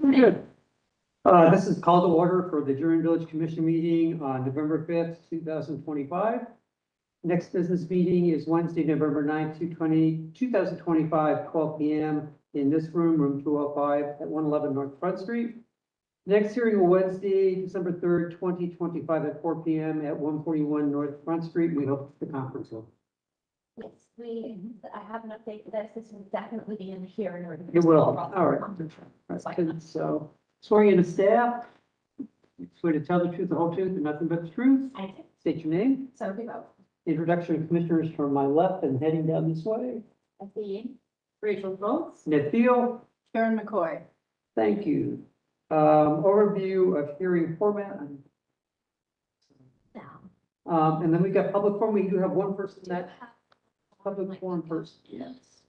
Good. This is called to order for the Durham Village Commission meeting on November 5th, 2025. Next business meeting is Wednesday, November 9th, 2025, 12 p.m. in this room, room 205 at 111 North Front Street. Next hearing on Wednesday, December 3rd, 2025 at 4 p.m. at 141 North Front Street. We hope the conference room. Yes, I have an update that this will definitely be in here in order. It will. All right. So swearing in the staff. Swear to tell the truth, the whole truth, and nothing but the truth. I did. State your name. So we vote. Introduction of commissioners from my left and heading down this way. Athene, Rachel Votes, Ned Thiel. Karen McCoy. Thank you. Overview of hearing format. And then we got public forum. We do have one person that public forum person. Yes.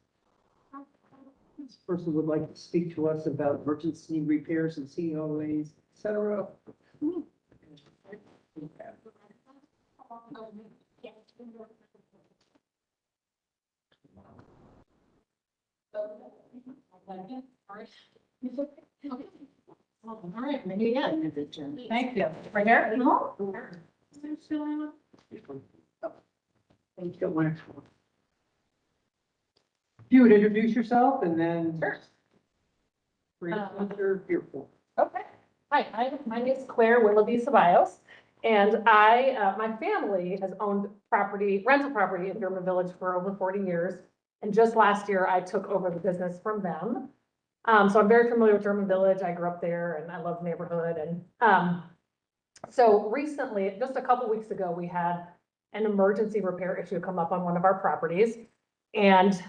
This person would like to speak to us about emergency repairs and COAs, et cetera. All right, maybe again. Thank you. Right here? No. Thank you. One extra one. You would introduce yourself and then. Sure. What you're here for. Okay. Hi, my name is Claire Willoughby Ceballos, and my family has owned rental property in Durham Village for over 40 years. And just last year, I took over the business from them. So I'm very familiar with Durham Village. I grew up there and I love the neighborhood. And so recently, just a couple weeks ago, we had an emergency repair issue come up on one of our properties. And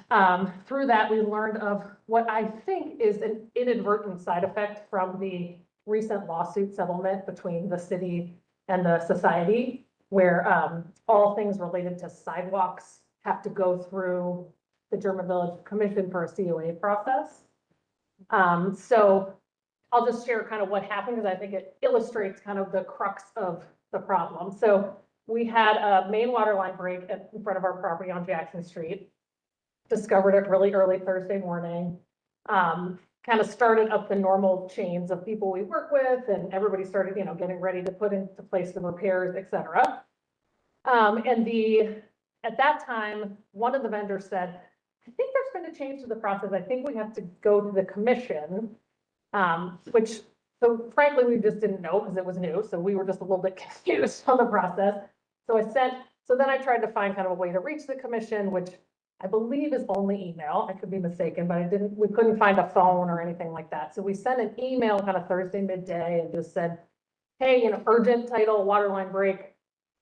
through that, we learned of what I think is an inadvertent side effect from the recent lawsuit settlement between the city and the society, where all things related to sidewalks have to go through the Durham Village Commission for a COA process. So I'll just share kind of what happened because I think it illustrates kind of the crux of the problem. So we had a main water line break in front of our property on Jackson Street. Discovered it really early Thursday morning. Kind of started up the normal chains of people we work with, and everybody started, getting ready to put into place the repairs, et cetera. At that time, one of the vendors said, I think there's been a change to the process. I think we have to go to the commission, so frankly, we just didn't know because it was new. So we were just a little bit confused on the process. So then I tried to find kind of a way to reach the commission, which I believe is only email. I could be mistaken, but we couldn't find a phone or anything like that. So we sent an email kind of Thursday midday and just said, hey, urgent title, water line break.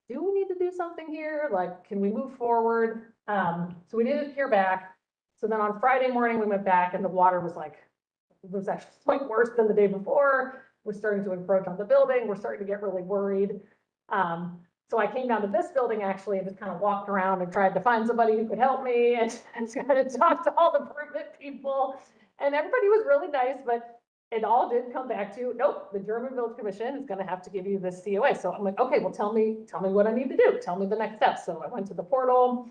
Do we need to do something here? Like, can we move forward? So we didn't hear back. So then on Friday morning, we went back and the water was actually quite worse than the day before. We're starting to encroach on the building. We're starting to get really worried. So I came down to this building actually and just kind of walked around and tried to find somebody who could help me and kind of talk to all the permit people. And everybody was really nice, but it all did come back to, nope, the Durham Village Commission is going to have to give you this COA. So I'm like, okay, well, tell me what I need to do. Tell me the next steps. So I went to the portal.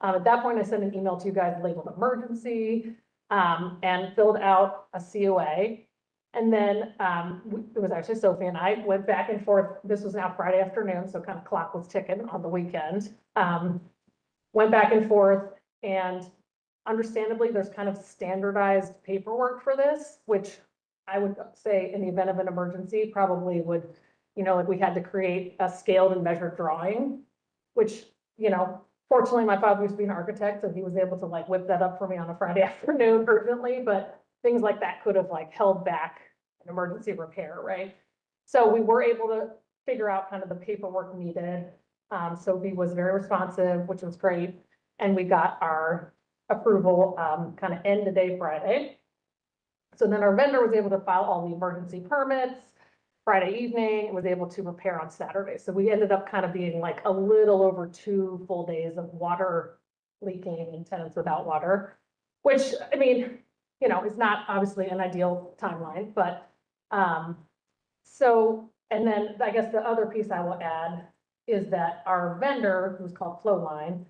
At that point, I sent an email to you guys labeled emergency and filled out a COA. And then it was actually Sophie and I went back and forth. This was now Friday afternoon, so kind of clock was ticking on the weekend. Went back and forth, and understandably, there's kind of standardized paperwork for this, which I would say in the event of an emergency probably would, like we had to create a scaled and measured drawing, which, fortunately my father used to be an architect, so he was able to whip that up for me on a Friday afternoon urgently, but things like that could have held back an emergency repair, right? So we were able to figure out kind of the paperwork needed. Sophie was very responsive, which was great. And we got our approval kind of end of day Friday. So then our vendor was able to file all the emergency permits Friday evening and was able to repair on Saturday. So we ended up kind of being a little over 2 full days of water leaking and tenants without water, which, I mean, is not obviously an ideal timeline, but and then I guess the other piece I will add is that our vendor, who's called Flowline,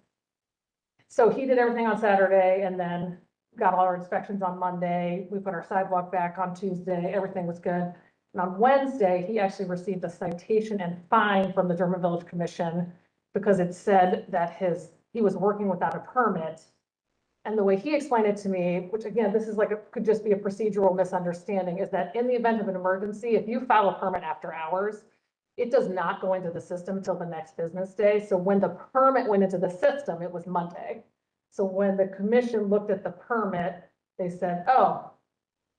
so he did everything on Saturday, and then got all our inspections on Monday. We put our sidewalk back on Tuesday. Everything was good. And on Wednesday, he actually received a citation and fine from the German Village Commission because it said that he was working without a permit. And the way he explained it to me, which again, this is like, could just be a procedural misunderstanding, is that in the event of an emergency, if you file a permit after hours, it does not go into the system until the next business day. So when the permit went into the system, it was Monday. So when the commission looked at the permit, they said, oh,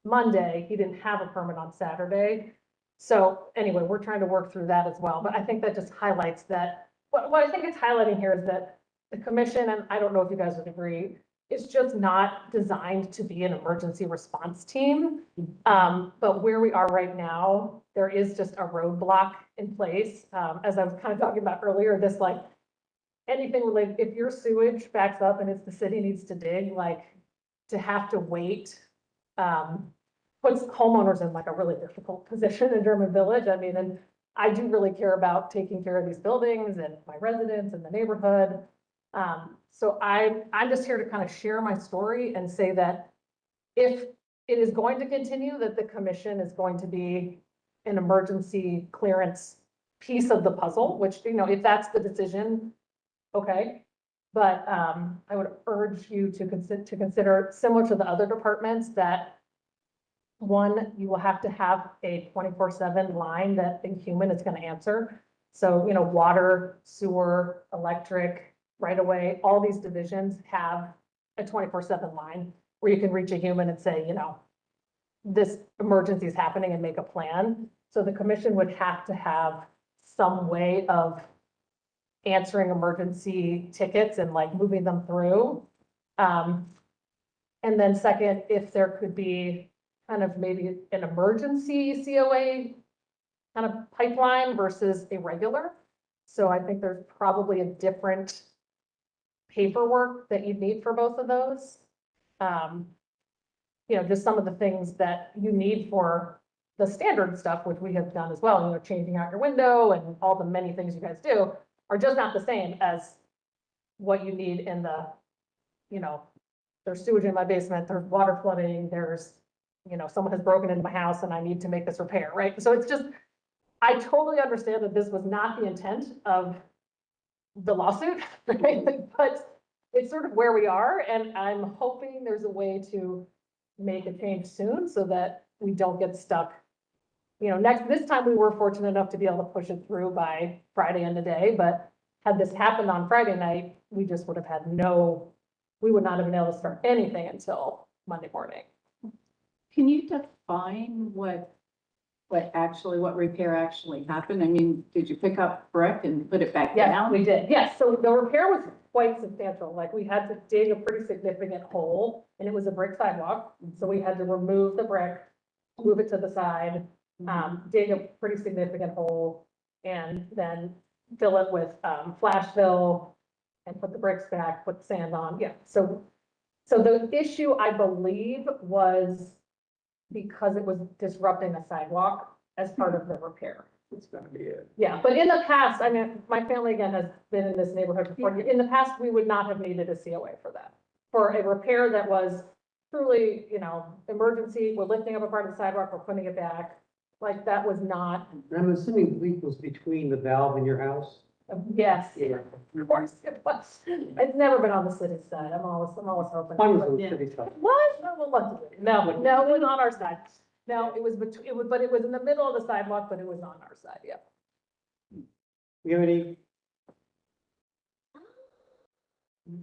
Monday, he didn't have a permit on Saturday. So anyway, we're trying to work through that as well. But I think that just highlights that, what I think it's highlighting here is that the commission, and I don't know if you guys would agree, it's just not designed to be an emergency response team. But where we are right now, there is just a roadblock in place. As I was kind of talking about earlier, this like anything related, if your sewage backs up and it's the city needs to dig, like to have to wait, puts homeowners in like a really difficult position in German Village. I mean, and I do really care about taking care of these buildings and my residents and the neighborhood. So I'm just here to kind of share my story and say that if it is going to continue, that the commission is going to be an emergency clearance piece of the puzzle, which, you know, if that's the decision, okay. But I would urge you to consider, similar to the other departments, that one, you will have to have a 24/7 line that a human is going to answer. So, you know, water, sewer, electric, right away, all these divisions have a 24/7 line where you can reach a human and say, you know, this emergency is happening and make a plan. So the commission would have to have some way of answering emergency tickets and like moving them through. And then second, if there could be kind of maybe an emergency COA kind of pipeline versus a regular. So I think there's probably a different paperwork that you'd need for both of those. You know, just some of the things that you need for the standard stuff, which we have done as well, you know, changing out your window and all the many things you guys do are just not the same as what you need in the, you know, there's sewage in my basement, there's water flooding, there's, you know, someone has broken into my house and I need to make this repair, right? So it's just, I totally understand that this was not the intent of the lawsuit, right? But it's sort of where we are, and I'm hoping there's a way to make a change soon so that we don't get stuck. You know, this time we were fortunate enough to be able to push it through by Friday end of day, but had this happened on Friday night, we just would have had we would not have been able to start anything until Monday morning. Can you define what repair actually happened? I mean, did you pick up brick and put it back Yes, down? we did. Yes, so the repair was quite substantial. Like we had to dig a pretty significant hole and it was a brick sidewalk. So we had to remove the brick, move it to the side, dig a pretty significant hole and then fill it with flash fill and put the bricks back, put sand on. Yeah, so the issue, I believe, was because it was disrupting the sidewalk as part of the repair. That's gonna be it. Yeah, but in the past, I mean, my family again has been in this neighborhood before. In the past, we would not have needed a COA for that. For a repair that was truly, you know, emergency, we're lifting up a part of the sidewalk, we're putting it back. Like that was not, And I'm assuming the leak was between the valve and your house? yes, Yeah. of course it was. It's never been on the city side. I'm always hoping. Mine was on the Yeah. city side. What? No, well, look, no, it was on our side. No, it was but it was in the middle of the sidewalk, but it was on our side, yeah. You have any?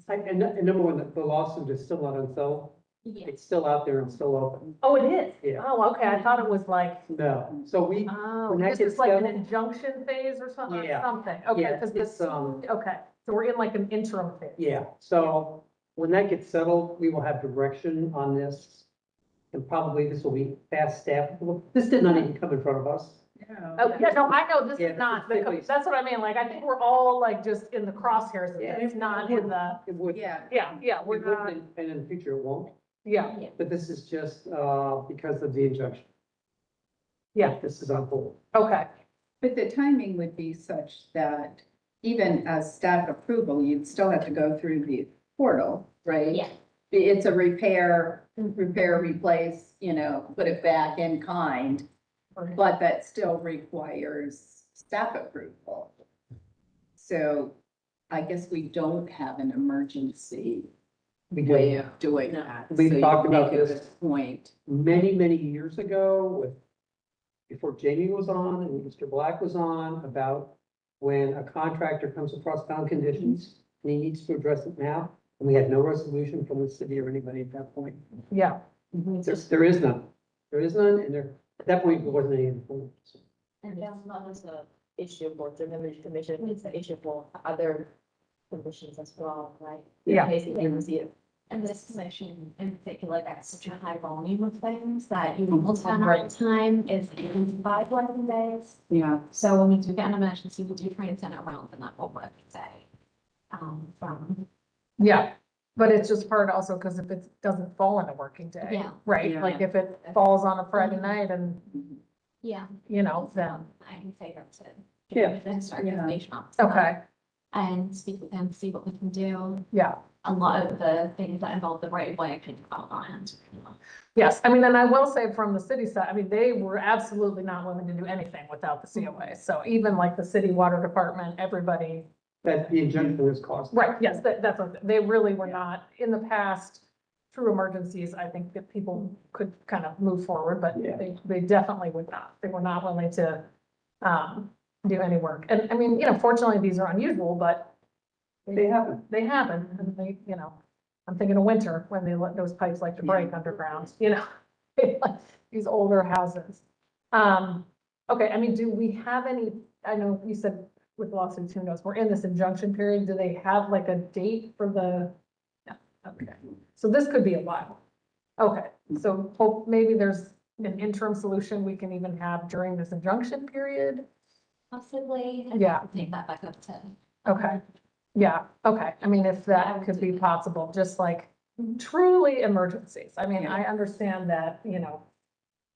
And number one, the lawsuit is still not unsettled. Yes. It's still out there and still open. Oh, it is? Yeah. Oh, okay, I thought it was like, No, so we, oh, when that this gets is like an settled- injunction phase or something, Yeah. okay, Yeah, because it's, this, okay, so we're in like an interim phase. yeah, so when that gets settled, we will have direction on this. And probably this will be fast step. Well, this did not even come in front of us. Oh, yeah, no, I know this Yeah, is not, this is basically- that's what I mean, like, I think we're all like just in the crosshairs, of Yeah. it. It's not in the, It would. Yeah. yeah, we're It would, not, and in the future it won't, yeah, but this is just, because of the injunction. yeah, This is on hold. okay, But the timing would be such that even as staff approval, you'd still have to go through the portal, right? Yeah. it's a repair, replace, you know, put it back in kind, but that still requires staff approval. So I guess we don't have an emergency We way do. of doing No. that. We So you talked about make a this. good Point. Many, many years ago before Jamie was on and Mr. Black was on, about when a contractor comes across found conditions and he needs to address it now. And we had no resolution from the city or anybody at that point. Yeah, There is none. There is none, and at that point, there wasn't any influence. And It's not just a issue for the village commission, it's an issue for other commissions as well, right? Yeah. In case they receive it. And this commission in particular, got such a high volume of things that your normal turnaround time is 5 working days. Yeah. So when we do get an emergency, we do try and turn it around in that 1 working day. From, yeah, but it's just hard also because if it doesn't fall in a working day, Yeah. right? Yeah. Like if it falls on a Friday night and, yeah, you know, then, I'm in favor to. Yeah. Then start information up. okay, And speak with them, see what we can do. yeah. A lot of the things that involve the right of way, I can call on hands. Yes, I mean, and I will say from the city side, I mean, they were absolutely not willing to do anything without the COA. So even like the city water department, everybody, That the injunction was caused. right, yes, that's what, they really were not, in the past, through emergencies, I think that people could kind of move forward, but Yeah. they definitely would not. They were not willing to, do any work. And I mean, you know, fortunately, these are unusual, but They happen. they happen, and they, you know, I'm thinking of winter, when they let those pipes like to break underground, you know, like these older houses. Okay, I mean, do we have any, I know you said with lawsuits, who knows, we're in this injunction period, do they have like a date for the? No, okay, so this could be a while. Okay, so hope, maybe there's an interim solution we can even have during this injunction period? Possibly. Yeah. Take that back up to. Okay, yeah, okay, I mean, if I that would could do be that. possible, just like truly emergencies. I mean, I understand that, you know,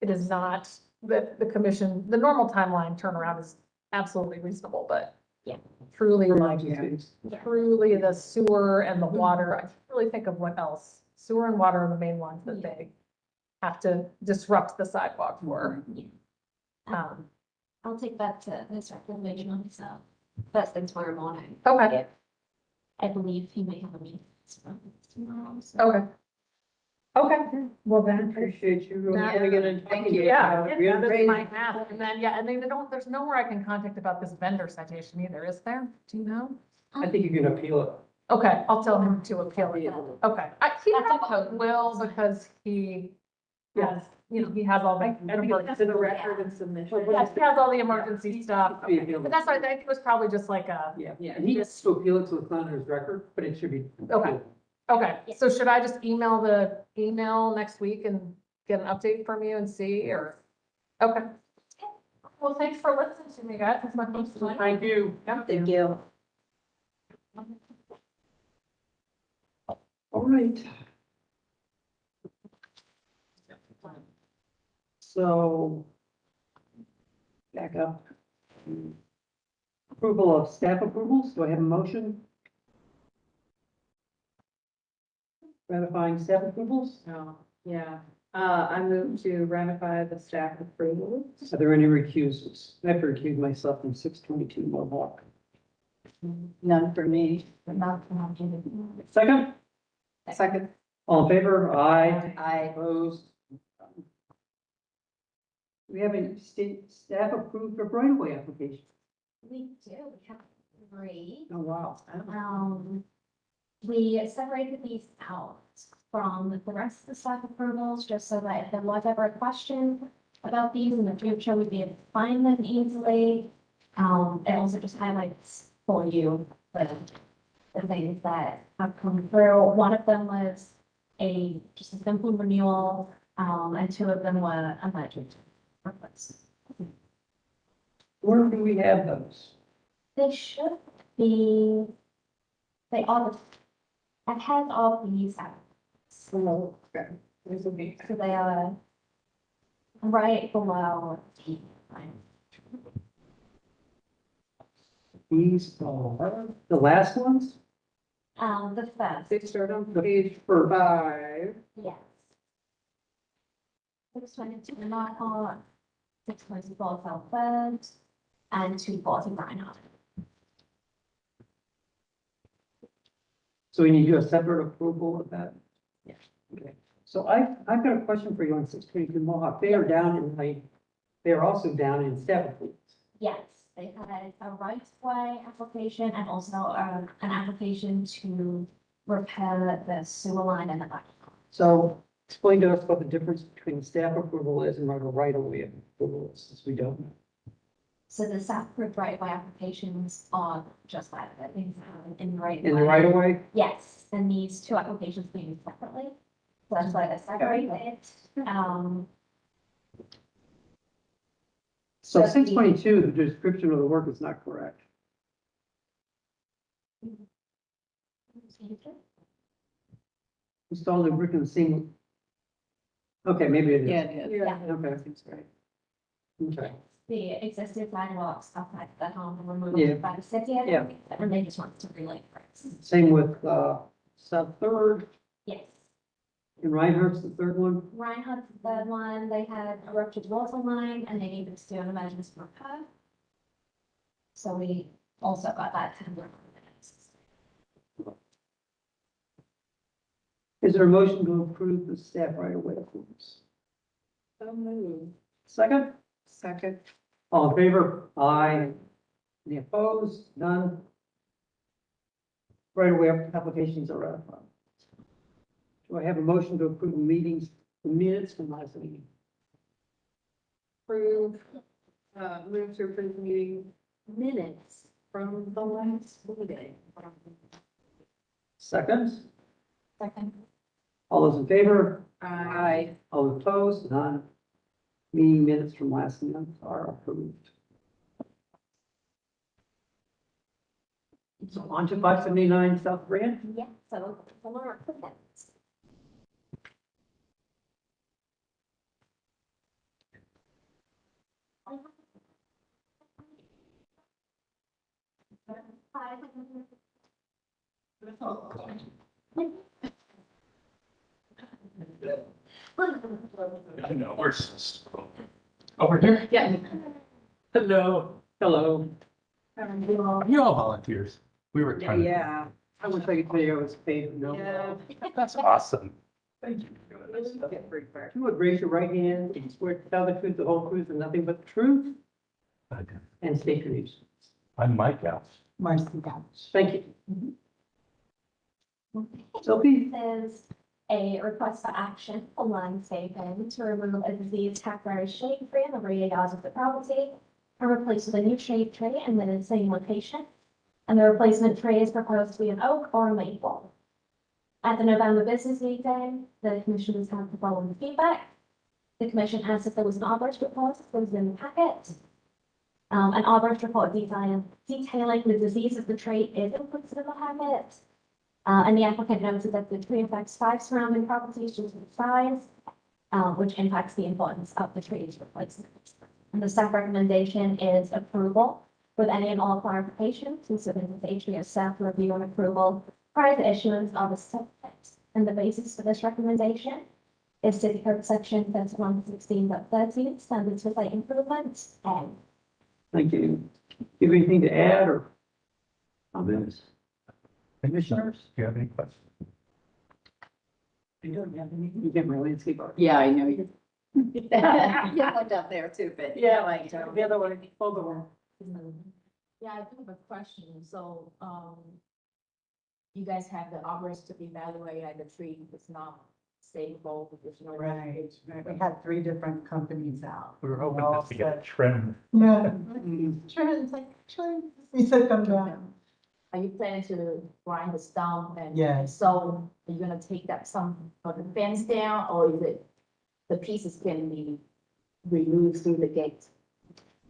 it is not, that the commission, the normal timeline turnaround is absolutely reasonable, but Yeah. truly like, Emergencies. truly the sewer and the water, I can't really think of what else. Sewer and water are the main ones that they have to disrupt the sidewalk for. Yeah. Um, I'll take that to this recommendation on himself. First thing tomorrow morning. Okay, I believe he may have a meeting tomorrow. so- okay. Okay, well then. Appreciate you. Yeah. coming in and talking Thank you. Yeah, We that is understand. my ask, and then, yeah, and then they don't, there's nowhere I can contact about this vendor citation either, is there? Do you know? I think you can appeal it. Okay, I'll tell him to appeal it. Okay, he That's a probably code. will because he has, you know, he has all the. To the record and submission. Yes, he has all the emergency stuff. Be Okay. appealed. But that's why I think it was probably just like a, Yeah, Yeah. and he gets to appeal it, so it's not on his record, but it should be. Okay. okay, so should I just email the email next week and get an update from you and see, or? Okay. Well, thanks for listening to me, guys. It's my first time. Thank you. Thank you. All right. So. Back up. Approval of staff approvals. Do I have a motion? Ratifying staff approvals? Oh, yeah, I move to ratify the staff approval. Are there any recusals? I have to recuse myself from 622 Mohawk. None for me. Second, Second. all in favor? Aye. I, Opposed? We have a state staff approved for right of way application. We do, we have 3. Oh, wow. We separated these out from the rest of the staff approvals, just so that if there was ever a question about these in the future, we'd be able to find them easily. It also just highlights for you the things that have come through. One of them was just a simple renewal, and 2 of them were emergent requests. Where do we have those? They should be, they are, I've had all these out. So, This will be. so they are right below the line. These are the last ones? The first, They start on page 5. yes. 622 Marquardt, 624 Southwood, and 240 Reinhardt. So we need to do a separate approval of that? Yes. Okay, so I've got a question for you on 622 Mohawk. They are down in they are also down in staff approvals. Yes, they had a right-of-way application and also an application to repair the sewer line in the back. So explain to us what the difference between staff approval is and what a right-of-way approval is, since we don't know. So the staff-approved right-of-way applications are just like that, in right. In the right-of-way? Yes, and these two applications being used separately. So that's why they're separated. So So 622, the description of the work is not correct. Install the brick in the same. Okay, maybe it is. Yeah, it is. Yeah. Okay, Seems right. okay. The existing sidewalks outside the home were Yeah. removed by the city, Yeah. and they just want to relay bricks. Same with, South Third, Yes. and Reinhardt's the third one. Reinhardt's the third one, they had a ruptured water line and they needed to do an emergency repair. So we also got that tender. Is there a motion to approve the staff right-of-way approvals? Second? Second. All in favor? Aye. Any opposed? None? Right-of-way applications are ratified. Do I have a motion to approve the minutes from last meeting? Move to approve the meeting minutes from the last meeting. Second? Second. All those in favor? Aye. All opposed? None? Meeting minutes from last month are approved. So on to 579 South Grand. Yeah, so some are for that. I know, where's over here? Yeah. Hello. Hello. You're all volunteers. We were trying to. Yeah. I wish I could tell you I was paid, no. Yeah. That's awesome. Thank you for doing this stuff. If you would raise your right hand and swear to tell the truth, the whole truth, and nothing but the truth, and state your names. I'm Mike Gauss. Marcy Couch. Thank you. Sophie? This is a request for action on landscaping to remove a diseased hackberry shade tree in the rear yards of the property and replace with a new shade tree in the same location. And the replacement tree is proposed to be an oak or a maple. At the November business meeting, the commissioners had the following feedback. The commission asked if there was an arborist report that was in the packet. An arborist report detailing the disease of the tree is included in the packet. And the applicant noted that the tree affects 5 surrounding properties due to its size, which impacts the importance of the tree's replacement. And the staff recommendation is approval with any and all clarifications and submitted to HBS staff for review and approval prior to issuance of a certificate. And the basis for this recommendation is City Code Section 3116.13, standards for site improvements. Thank you. Do you have anything to add or comments? Commissioners? Do you have any questions? You don't have any? You get my landscape art. Yeah, I know you. You looked up there too, but. Like, The other one, other one. Yeah, I do have a question. So, you guys have the arborist to evaluate like the tree if it's not stable, there's no. Right, we had 3 different companies out. We were hoping just to get a trim. Yeah. Trent, like, Trent, he said come down. Are you planning to grind the stump and? Yes. So are you gonna take that some of the fence down or is it the pieces can be removed through the gate?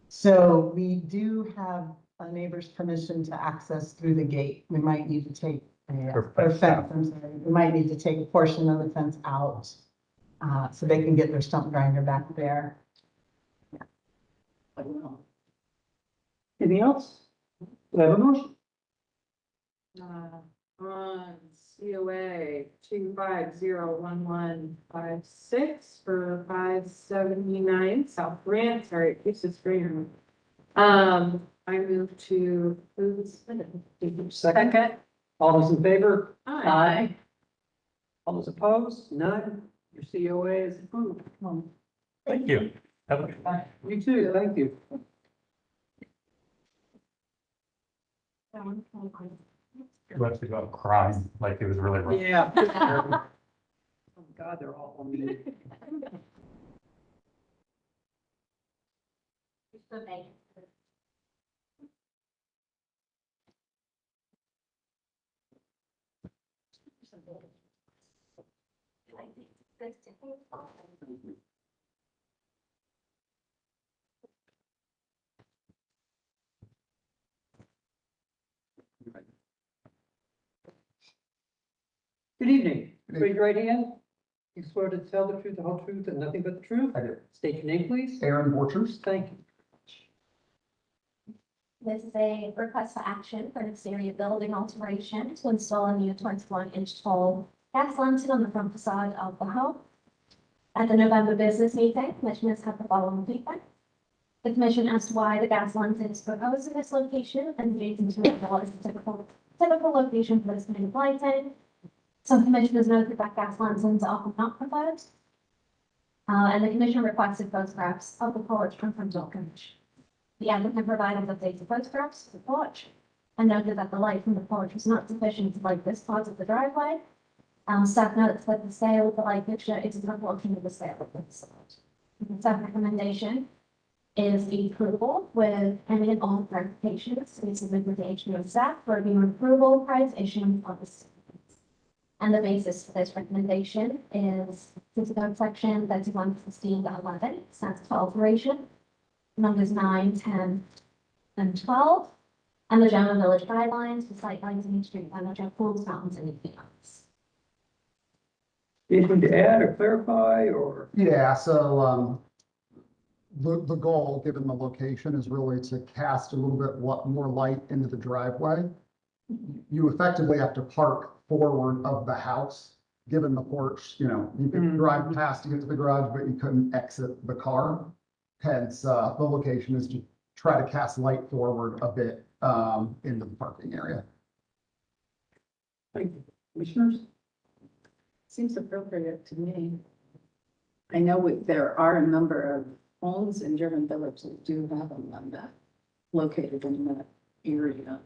So we do have a neighbor's permission to access through the gate. We might need to take, Or or fence fence, I'm sorry, we might need to take a portion of the fence out. So they can get their stump grinder back there. Anything else? Do I have a motion? on COA 2501156 for 579 South Grant, sorry, this is Graham. I move to approve the submitted. Second, all those in favor? Aye. All those opposed? None? Your COA is approved. Thank you. Have a good night. You too, thank you. You have to go crying like it was really wrong. Yeah. Oh, God, they're all on me. Good evening. Raise your right hand. You swear to tell the truth, the whole truth, and nothing but the truth? I do. State your name, please. Aaron Borchers. Thank you. This is a request for action for an exterior building alteration to install a new 21-inch tall gas lantern on the front facade of the home. At the November business meeting, commissioners have the following feedback. The commission asked why the gas lantern is proposed in this location and reason to recall is the typical location for this kind of lighting. Some commissioners noted that gas lanterns are often not preferred. And the commission requested photographs of the porch from front door coverage. The applicant provided updated photographs of the porch and noted that the light from the porch was not sufficient to light this part of the driveway. Staff notes that the scale of the light fixture is proportional to the scale of the facade. The staff recommendation is the approval with any and all clarifications to be submitted with the HPO staff for review and approval prior to issuing of the statement. And the basis for this recommendation is City Code Section 3116.11, sensitive alteration, numbers 9, 10, and 12, and the general village guidelines for site lighting, street furniture, pools, fountains, and anything else. Anything to add or clarify or? Yeah, so, the goal, given the location, is really to cast a little bit more light into the driveway. You effectively have to park forward of the house, given the porch, you could drive past to get to the garage, but you couldn't exit the car. Hence, the location is to try to cast light forward a bit, into the parking area. Thank you. Commissioners? Seems appropriate to me. I know there are a number of homes in German Village that do have them on that, located in that area.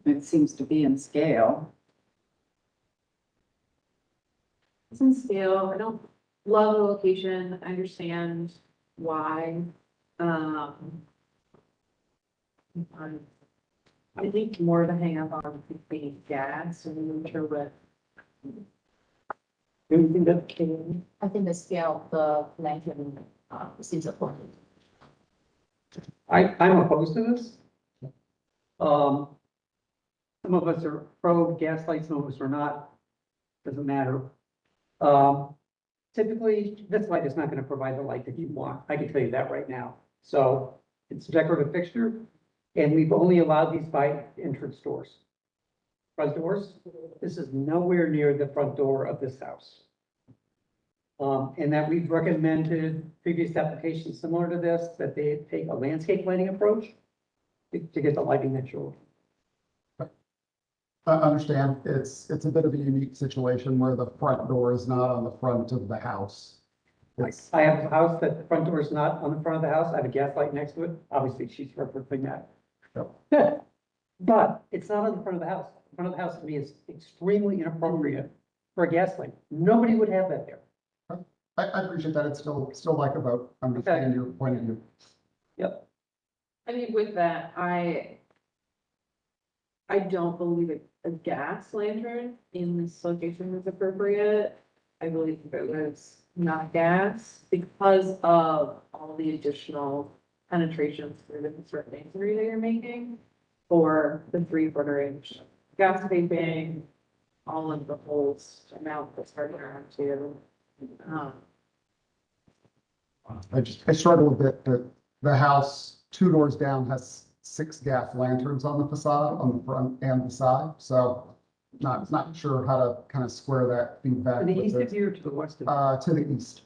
It seems to be in scale. It's in scale. I don't love the location. I understand why. I think more to hang up on the gas and sure what. Anything that came? I think the scale of the lantern seems important. I'm opposed to this. Some of us are pro gas lights, some of us are not. Doesn't matter. Typically, this light is not going to provide the light that you want. I can tell you that right now. So it's a decorative fixture, and we've only allowed these by entrance doors. Front doors, this is nowhere near the front door of this house. And that we've recommended previous applications similar to this, that they take a landscape lighting approach to get the lighting that you're. I understand it's a bit of a unique situation where the front door is not on the front of the house. It's, I have a house that the front door is not on the front of the house. I have a gas light next to it. Obviously, she's referencing that. But it's not on the front of the house. The front of the house to me is extremely inappropriate for a gas light. Nobody would have that there. I appreciate that. It's still like about understanding your point of view. Yep. I mean, with that, I don't believe a gas lantern in this location is appropriate. I believe it was not gas because of all the additional penetrations through the construction masonry that you're making for the 3/4-inch gas piping, all of the holes amount that's starting around to. I struggle a bit that the house 2 doors down has 6 gas lanterns on the facade, on the front and the side. So Not sure how to kind of square that feedback. To the with east it. of you or to the west of you? To the east.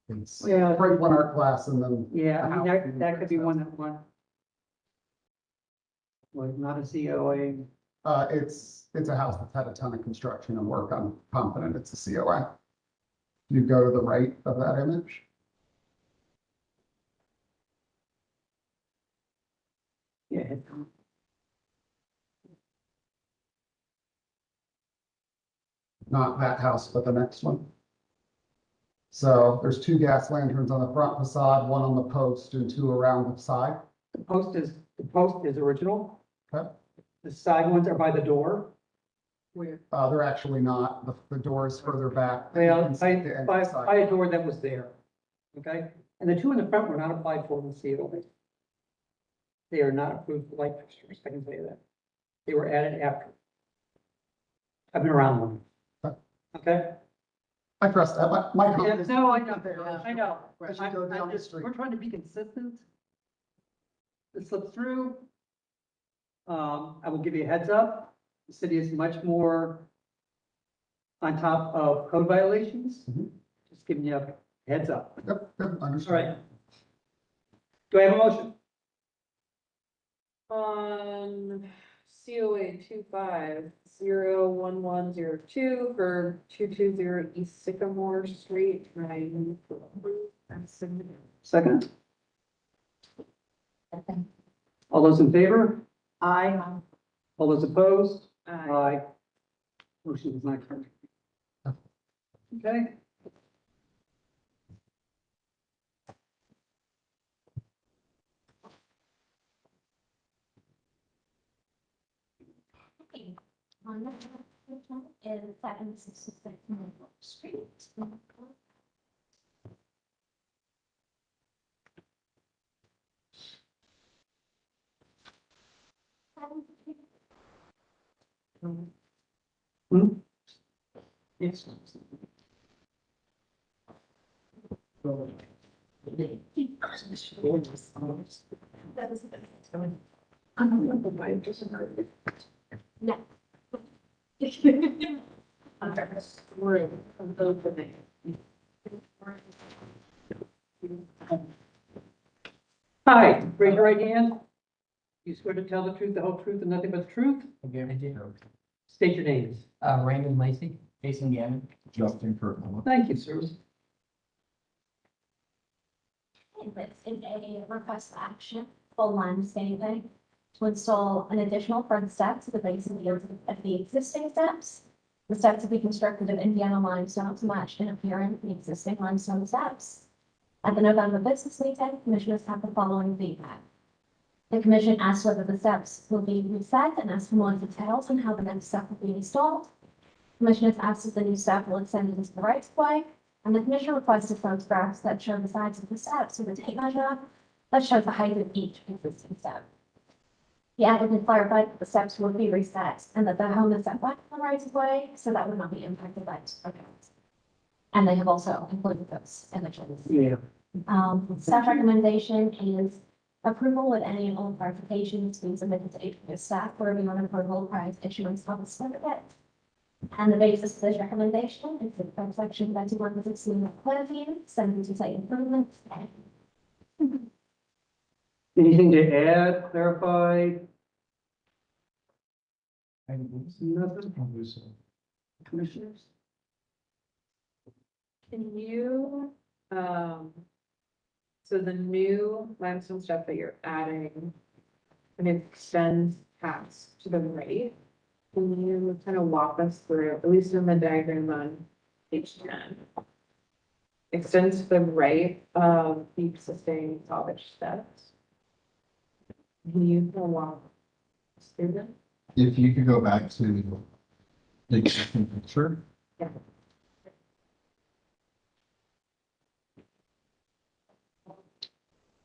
It's Yeah. right one art class and then. Yeah, I mean, the house that could be one that one. Like, not a COA. It's a house that's had a ton of construction and work. I'm confident it's a COA. You go to the right of that image. Yeah. Not that house, but the next one. So there's two gas lanterns on the front facade, one on the post and two around the side. The post is original. Okay. The side ones are by the door. They're actually not. The door is further back. You Well, can see the end by side. a door that was there. Okay, and the two in the front were not applied for in the COA. They are not approved for light fixtures, I can tell you that. They were added after. I've been around them. Okay? I trust that. My Yeah, comment is. no, I know, I know. As you go down the street. We're trying to be consistent. It slipped through. I will give you a heads up. The city is much more on top of code violations. Mhm. Just giving you a heads up. Yep, All understood. right. Do I have a motion? On COA 25011102 for 220 East Sycamore Street, Ryan. Second? All those in favor? Aye. All those opposed? Aye. Motion is not carried. Okay. Okay. On the next one is 766 Maple Street. Yes. That was the I don't know why it doesn't hurt. No. Room of opening. Hi, raise your right hand. You swear to tell the truth, the whole truth, and nothing but the truth? I do. State your names. Raymond Lacey, Jason Gannon, Justin Kurtman. Thank you, sir. This is a request for action, full line standing, to install an additional front step to the base of the existing steps. The steps will be constructed of Indiana limestone to match in appearance the existing limestone steps. At the November business meeting, commissioners have the following feedback. The commission asked whether the steps will be reset and asked for more details on how the next step will be installed. Commissioners asked if the new step will extend into the right of way, and the commission requested photographs that show the sides of the steps with a tape measure that shows the height of each existing step. The applicant clarified that the steps would be reset and that the home is set back from the right of way, so that would not be impacted by this project. And they have also included those images. Yeah. Staff recommendation is approval with any and all clarifications being submitted to HPS staff for review and approval prior to issuance of the certificate. And the basis of this recommendation is the section 9116 of plan view, 70 site improvements. Anything to add, clarify? Nothing? Commissioners? Can you, so the new limestone stuff that you're adding, and it extends past to the right. Can you kind of walk us through, at least in the diagram on page 10? Extends to the right of the existing salvage steps. Can you kind of walk us through that? If you could go back to the existing picture. Yeah.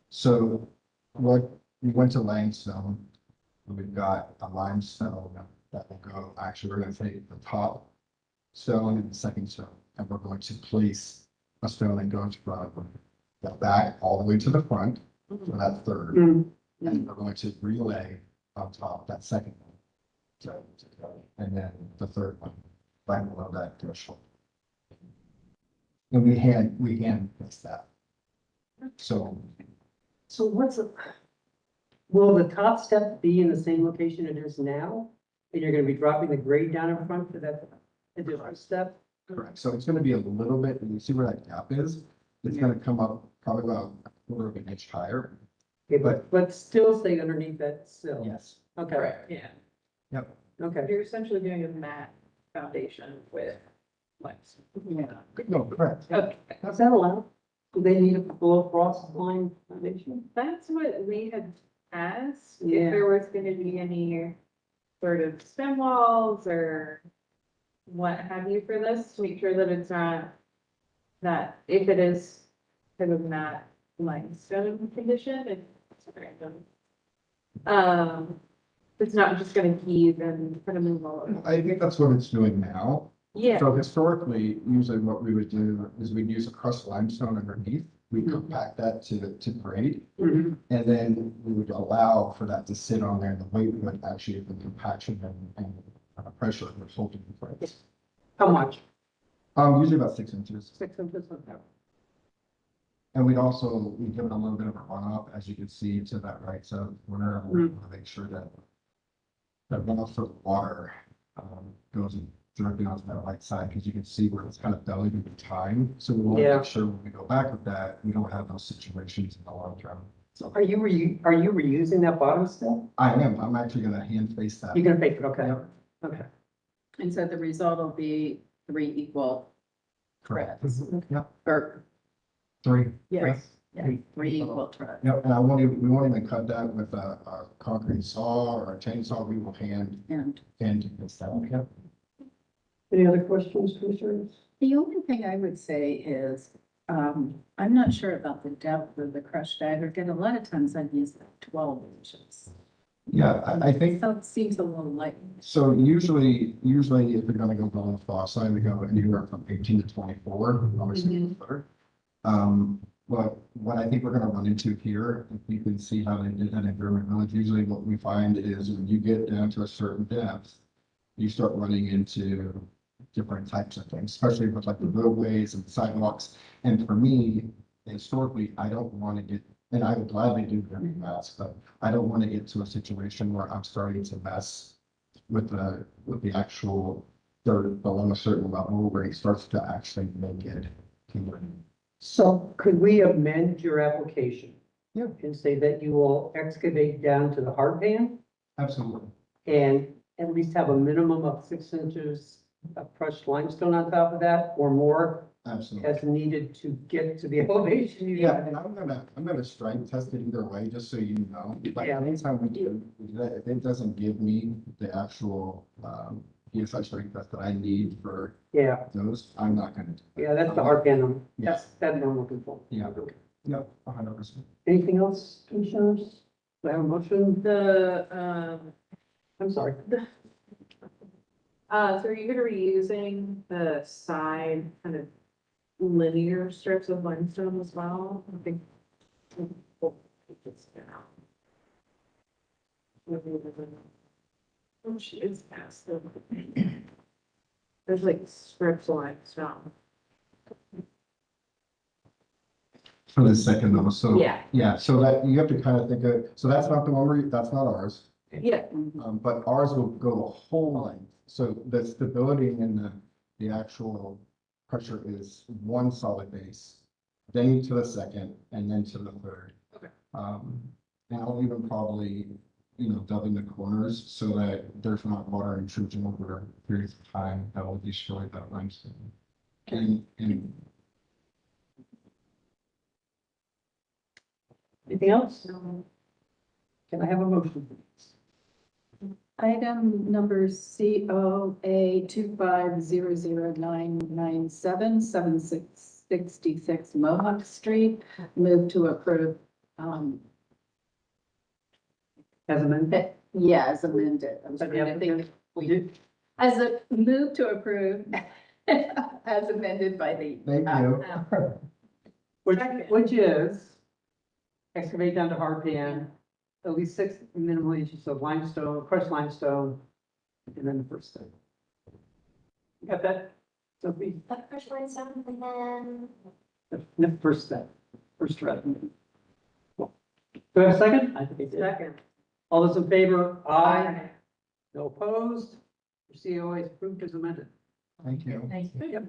So what, we went to limestone. We've got a limestone that will go, actually, we're gonna take the top stone and the second stone, and we're going to place a stone that goes from the back all the way to the front, so that's third. Mm, and we're going to relay on top that second one. So, and then the third one, right below that threshold. And we hand fix that. So, So will the top step be in the same location it is now? And you're gonna be dropping the grade down in front for that additional step? correct, so it's gonna be a little bit, and you see where that gap is, it's gonna come up probably about a quarter of an inch higher. Okay, but still stay underneath that sill? Yes. Okay, Yeah, Yep. okay. you're essentially doing a mat foundation with lights. Yeah. No, correct. Okay, Is that allowed? Do they need a below frost line foundation? that's what we had asked, Yeah. if there was gonna be any sort of stem walls or what have you for this, to make sure that it's not, that if it is kind of not limestone condition, it's random. It's not just gonna heave and kind of move all over. I think that's what it's doing now. Yeah, So historically, usually what we would do is we'd use a crushed limestone underneath. We compact that to grade, Mhm. and then we would allow for that to sit on there. The weight would actually, the compaction and pressure would hold it in place. How much? Usually about 6 inches. 6 inches? Okay. And we'd give it a little bit of a runoff, as you can see to that right side of the corner. We want to make sure that that runoff for the water goes directly onto that right side, because you can see where it's kind of bellied over time. So we want to Yeah. make sure when we go back with that, we don't have those situations in the long term. So Are you reusing that bottom step? I'm actually gonna hand face that. You're gonna fake it, okay, Yep. okay. And so the result will be 3 equal Correct. treads, Yep, or, 3. yes, yeah, 3 equal treads. Yep, and we won't even cut that with a concrete saw or a chainsaw. We will hand face that. Yep. Any other questions, commissioners? The only thing I would say is, I'm not sure about the depth of the crushed aggregate. A lot of times I've used like 12 inches. Yeah, I think, So it seems a little light. so usually if you're gonna go below the frost line, we go anywhere from 18 to 24, obviously the third. But what I think we're gonna run into here, if you can see how they did that in German Village, usually what we find is when you get down to a certain depth, you start running into different types of things, especially with like the roadways and sidewalks. And for me, historically, I don't want to get, and I would gladly do very fast, but I don't want to get to a situation where I'm starting to mess with the actual dirt below a certain level where it starts to actually make it. So could we amend your application? Yeah. And say that you will excavate down to the hard pan Absolutely. and at least have a minimum of 6 inches of crushed limestone on top of that or more Absolutely. as needed to get to the elevation? Yeah, and I'm gonna strength test it either way, just so you know. Like Yeah. anytime we do that, if it doesn't give me the actual PSI strength test that I need for Yeah, those, I'm not gonna do that. yeah, that's the hard pan. Yes. That's what I'm looking for. Yeah. Yep, 100%. Anything else, commissioners? Do I have a motion? I'm sorry. so are you gonna be using the side kind of linear strips of limestone as well? I think. Oh, she is past them. There's like strips of limestone. For the second though, so. Yeah. Yeah, so that you have to kind of think of, so that's not the one that's not ours. Yeah, But ours will go the whole length. So the stability in the actual pressure is one solid base, then to the second, and then to the third. Okay. And I'll even probably, dub in the corners so that there's not water intrusion over periods of time that will destroy that limestone. And Anything else? Can I have a motion, please? Item number COA 2500997 Mohawk Street. Move to approve, As amended? yeah, as amended. I was By the trying to think if We we, did. as a move to approve as amended by the. thank you. Which is excavate down to hard pan at least 6 minimal inches of limestone, crushed limestone, and then the first step. You got that, Sophie? But first limestone, and then The first step, first step. Do I have a second? I think I did. Second. All those in favor? Aye. No opposed? Your COA is approved as amended. Thank you. Thank you. Yep.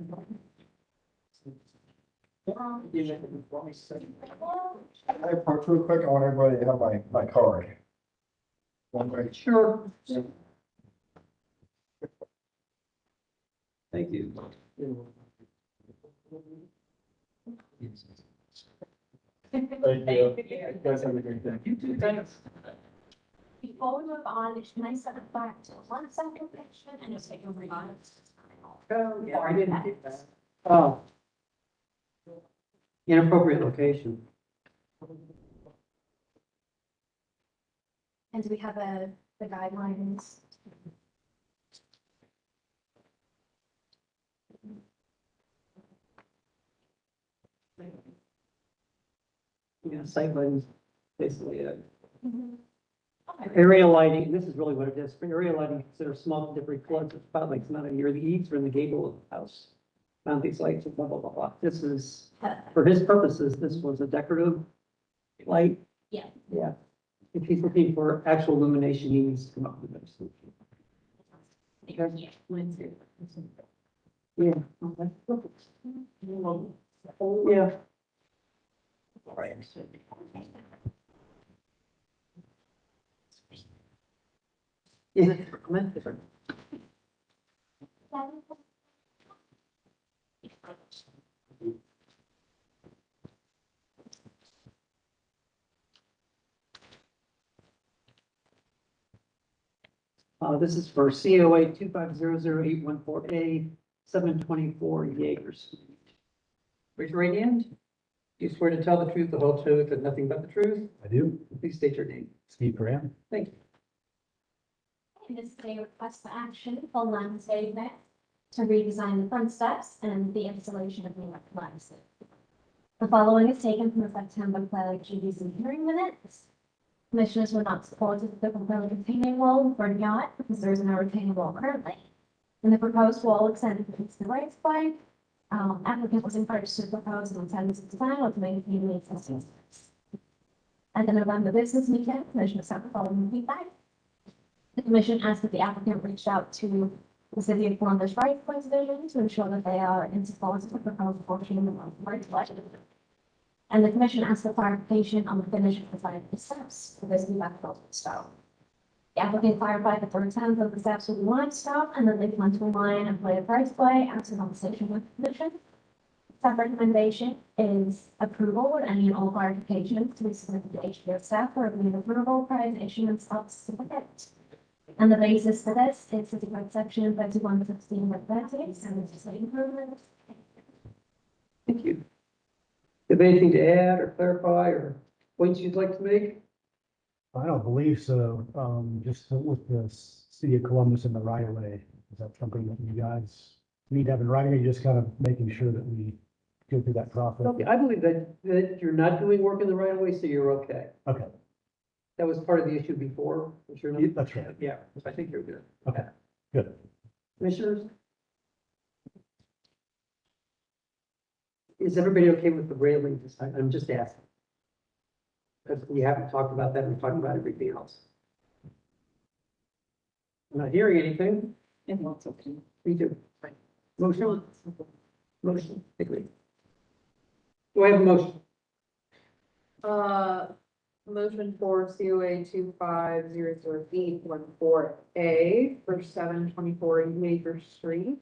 I approach real quick, I want everybody to have my card. One way. Sure. Thank you. Thank you. You guys have a great day. You too, thanks. before we move on, can I set it back to 1 second section and just take a read? Oh, yeah, I didn't get that. Oh. Inappropriate location. And do we have the guidelines? Yeah, site lighting, basically, area lighting, this is really what it is, for area lighting, consider small debris collected spotlights mounted near the eaves or in the gable of the house. Mount these lights, blah, blah, blah, blah. This is, for his purposes, this was a decorative light. Yeah. Yeah. If he's looking for actual illumination, he needs to come up with this. Yeah. Yeah. Yeah. Right. Yeah. Different. This is for COA 2500814A, 724 Jaeger Street. Raise your right hand. Do you swear to tell the truth, the whole truth, and nothing but the truth? I do. Please state your name. Steve Graham. Thank you. And this is a request for action for landscaping to redesign the front steps and the installation of new landscape. The following is taken from the September 3rd GDC hearing minutes. Commissioners were not supportive of the proposed retaining wall in front yard because there is no retaining wall currently. And the proposed wall extended to the right of way. Applicant was encouraged to propose an alternative design or to maintain the existing steps. At the November business meeting, Commissioner sent the following feedback. The commission asked that the applicant reach out to the city of Columbus right of way division to ensure that they are in support of the proposed portion of the right of way. And the commission asked for clarification on the finish of the side of the steps for this new backfill stone. The applicant clarified that the return of the steps will be limestone and that they plan to align and play a right of way after conversation with the commission. Staff recommendation is approval with any and all clarifications to be submitted to HPO staff for review and approval prior to issuance of certificate. And the basis for this is City Code Section 3116.30, and it's site improvement. Thank you. Have anything to add or clarify or points you'd like to make? I don't believe so. Just with the city of Columbus and the right of way, is that something that you guys need to have in writing, or you just kind of making sure that we go through that process? Okay, I believe that you're not doing work in the right of way, so you're okay. Okay, That was part of the issue before, but you're not. that's right. Yeah, I think you're good. Okay, good. Commissioners? Is everybody okay with the railing this time? I'm just asking. Because we haven't talked about that, we've talked about everything else. I'm not hearing anything. And what's okay. Me too. Motion? Motion, agree. Do I have a motion? Motion for COA 2500B14A for 724 Maker Street.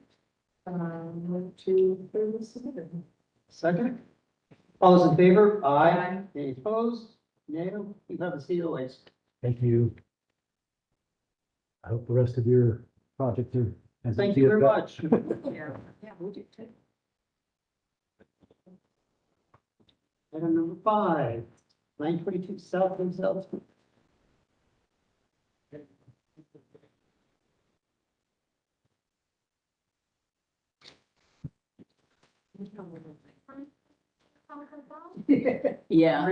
Move to approve the submitted. Second. All those in favor? Aye. Any opposed? No, you have the COAs. Thank you. I hope the rest of your project are. as Thank you very much. Yeah, we do too. Item number 5, 922 South and South. Yeah,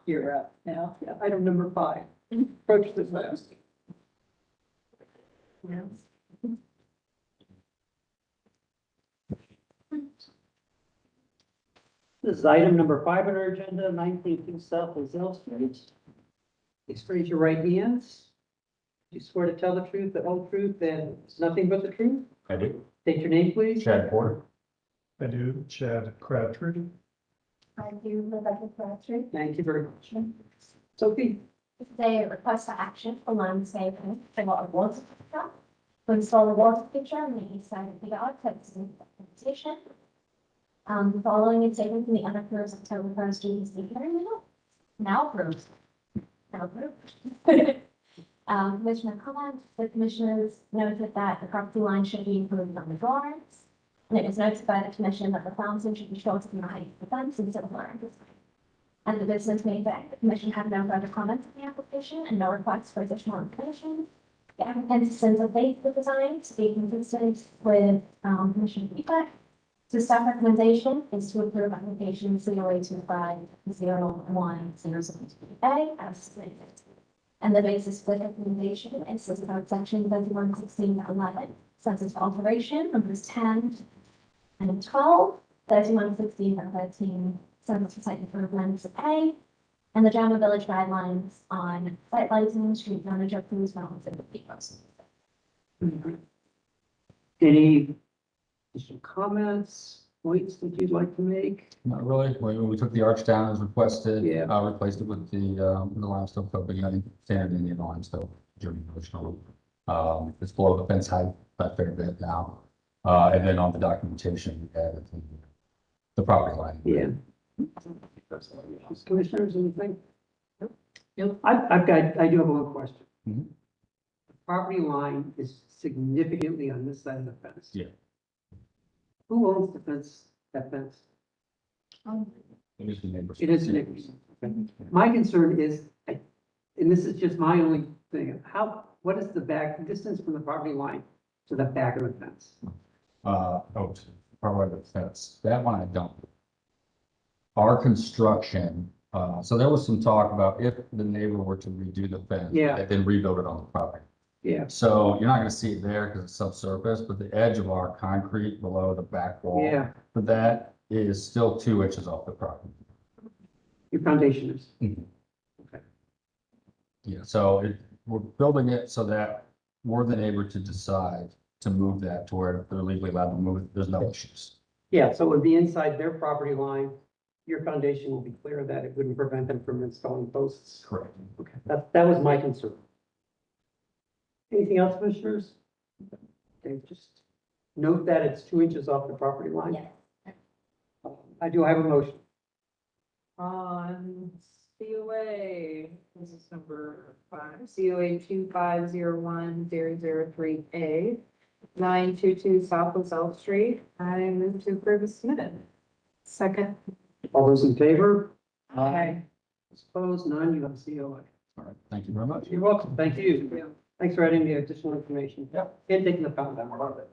you're up now. Yeah, item number 5. approach this fast. This is item number 5 on our agenda, 922 South Lozelle Street. Please raise your right hands. Do you swear to tell the truth, the whole truth, and nothing but the truth? I do. State your name, please. Chad Porter. I do, Chad Crabtree. I do Rebecca Crabtree. Thank you very much. Sophie? This is a request for action for landscaping for a water feature. To install a water feature on the east side of the yard, texting documentation. The following is taken from the unapproved October 1st GDC hearing minutes. Now approved. Now approved. Commissioner comment, the commissioners noted that the property line should be included on the drawings. And it was noted by the commission that the fountain should be shorter than the height of the fence instead of longer. And the business made that the commission had no further comments on the application and no requests for additional information. The applicant sends a date the design to be consistent with commission feedback. The staff recommendation is to approve application COA 2501-072A as submitted. And the basis for the recommendation is the code section 3116.11, census alteration numbers 10 and 12, 3116.13, census for site improvements A, and the Jama Village guidelines on site lighting, street furniture, approved mountains, and vehicles. Any additional comments, points that you'd like to make? Not really. We took the arch down as requested. Yeah. Replaced it with the limestone coping, I think, standard Indian limestone, German original. It's below the fence height by a fair bit now. And then on the documentation, we added the property line. Yeah. Commissioners, anything? Nope. I do have one question. Mhm. The property line is significantly on this side of the fence. Yeah. Who owns the fence, that fence? It is the neighbors. It is neighbors. My concern is, and this is just my only thing, what is the back distance from the property line to the back of the fence? Probably the fence. That one I don't. Our construction, so there was some talk about if the neighbor were to redo the fence. Yeah. And then rebuild it on the property. Yeah, So you're not gonna see it there because it's subsurface, but the edge of our concrete below the back wall. yeah, For that is still 2 inches off the property. your foundation is. Yeah, so we're building it so that we're then able to decide to move that to where they're legally allowed to move it. There's no issues. Yeah, so it would be inside their property line. Your foundation will be clear that it wouldn't prevent them from installing posts. Correct. Okay, that was my concern. Anything else, commissioners? Okay, just note that it's 2 inches off the property line. Yes. I do have a motion. On COA, this is number 5, COA 2501-003A, 922 South LaSalle Street. I move to approve as submitted. Second. All those in favor? Aye. Opposed, none, you have COA. All right, thank you very much. You're welcome, thank you. Thanks for adding the additional information. Yep. And taking the pound down, I love it.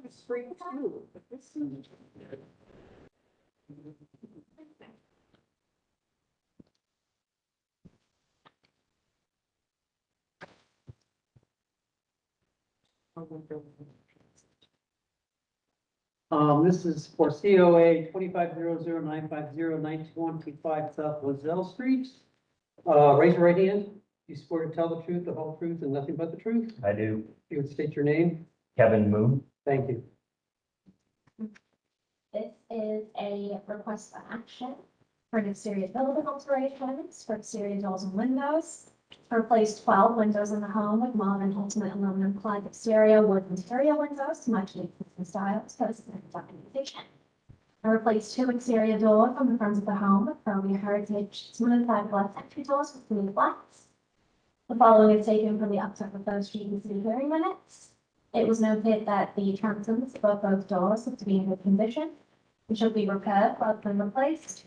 Spring too. This is for COA 2500950925 South Lozelle Street. Raise your right hand. You swear to tell the truth, the whole truth, and nothing but the truth? I do. You would state your name. Kevin Moon. Thank you. This is a request for action for an exterior building alterations for exterior doors and windows. To replace 12 windows in the home with modern ultimate aluminum clad exterior wood interior windows to match the existing styles posted in the documentation. And replace 2 exterior doors on the front of the home with Columbia Heritage smooth glass entry doors with blue glass. The following is taken from the October 1st GDC hearing minutes. It was noted that the transoms above both doors have to be in good condition and should be repaired rather than replaced.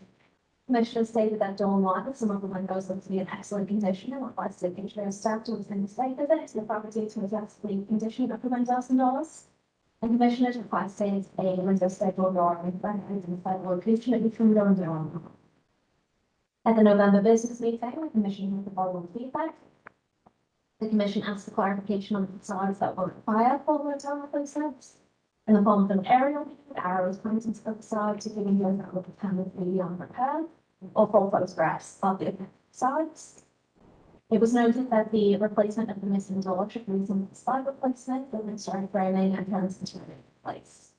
Commissioner stated that door one, some of the windows look to be in excellent condition and requested engineer staff to attend the site visit to the property to assess the condition of the windows and doors. And commissioners requested a window schedule drawing and identified the location of each window and door. At the November business meeting, the commission had the following feedback. The commission asked for clarification on the facades that were required for the door replacements. In the form of an aerial view, with arrows pointing to the facade to give you that will determine the repair, or full photographs of the facades. It was noted that the replacement of the missing door should be some facade replacement with historic framing and fences to replace.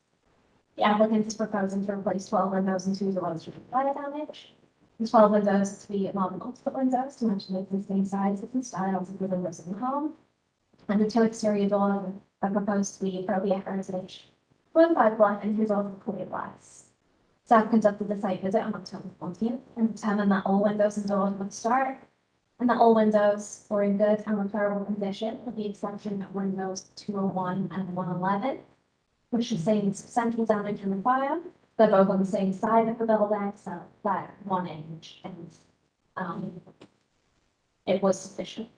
The applicant is proposing to replace 12 windows and 2 doors with fire damage. The 12 windows to be modern ultimate windows to match the existing sizes and styles of the windows in the home. And the 2 exterior doors are proposed to be Probiac Heritage, with 5 black and 2 doors with clear glass. Staff conducted the site visit on October 14th and determined that all windows and doors would start, and that all windows were in good and repairable condition, with the exception of windows 201 and 111, which sustained substantial damage in the fire. They're both on the same side of the building, so that 1 inch, and it was sufficient.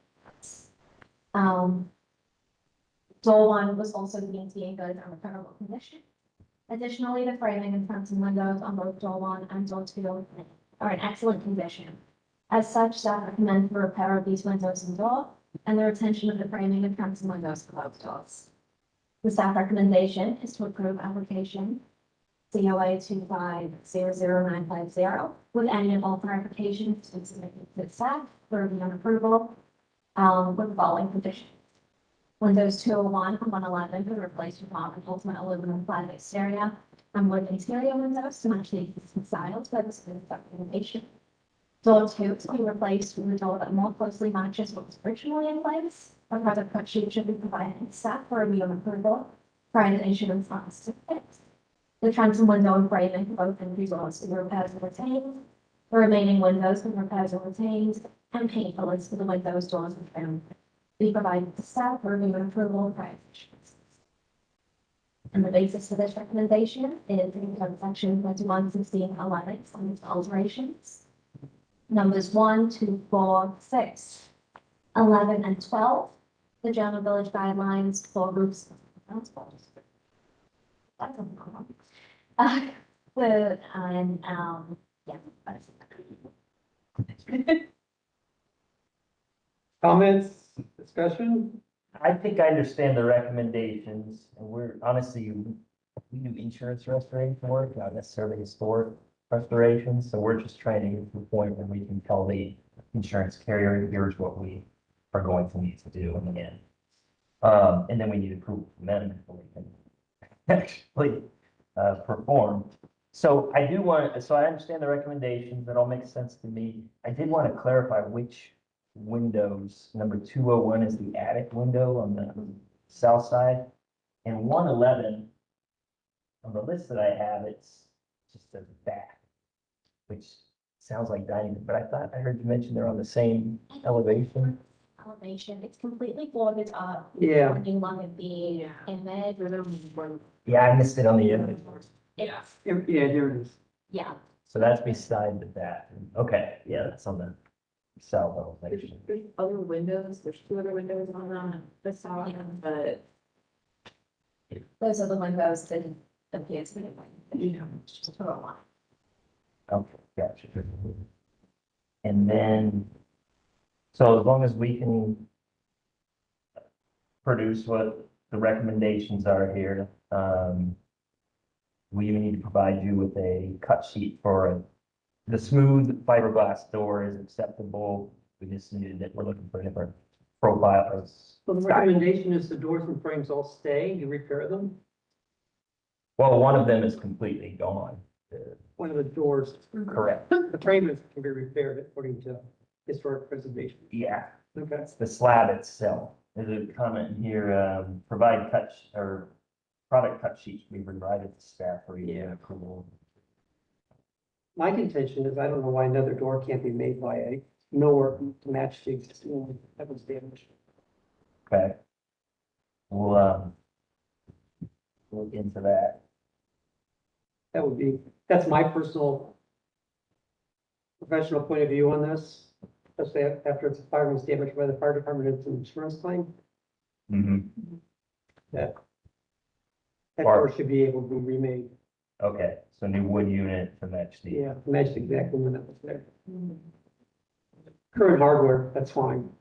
Door 1 was also deemed to be in good and repairable condition. Additionally, the framing and fronts and windows on both door 1 and door 2 are in excellent condition. As such, staff recommend the repair of these windows and door, and the retention of the framing and fronts and windows for both doors. The staff recommendation is to approve application COA 2500950 with any and all clarifications to be submitted to the staff for review and approval, with the following conditions. Windows 201 and 111 be replaced with modern ultimate aluminum clad exterior and wood interior windows to match the existing styles by the specific documentation. Door 2 to be replaced with a door that more closely matches what was originally in place. A product cut sheet should be provided to staff for review and approval prior to issuance of the certificate. The transom window and framing for both entry doors to be repairs and retained. The remaining windows with repairs and retained, and paint colors for the windows, doors, and trim be provided to staff for review and approval prior to issuance. And the basis for this recommendation is in code section 211611 on its alterations. Numbers 1, 2, 4, 6, 11, and 12, the general village guidelines for roofs of transport. That's a problem. Yeah. Comments, discussion? I think I understand the recommendations, and we're honestly, we do insurance restoration work, not necessarily historic restoration, so we're just trying to get to the point where we can tell the insurance carrier, here's what we are going to need to do in the end. And then we need approval from them before we can actually perform. So I do want, so I understand the recommendations, that all makes sense to me. I did want to clarify which windows, number 201 is the attic window on the south side, and 111, on the list that I have, it's just a back, which sounds like dining room, but I thought I heard you mention they're on the same elevation. Elevation, it's completely boarded up. Yeah. When you look at the image, Yeah, I missed it on the image. yeah, Yeah, there it is. yeah. So that's beside the back. Okay, yeah, that's on the south elevation. There's other windows, there's 2 other windows on the side, but Those are the windows that appear to be, just put on. Okay, gotcha. And then, so as long as we can produce what the recommendations are here, we need to provide you with a cut sheet for the smooth fiberglass door is acceptable. We just needed that, we're looking for a different profile or So the style. recommendation is the doors and frames all stay, you repair them. Well, one of them is completely gone. One of the doors, Correct. the frame can be repaired according to historic preservation. Yeah, Okay. it's the slab itself. There's a comment in here, provide cut or product cut sheets be provided to staff for review and approval. My contention is, I don't know why another door can't be made by a miller to match the existing one that was damaged. Okay. We'll look into that. That's my personal professional point of view on this, especially after it's fireman's damage by the fire department, it's an insurance claim. Mhm. That door should be able to be remade. Okay, so new wood unit to match the, Yeah, matched exactly when that was there. Current hardware, that's fine.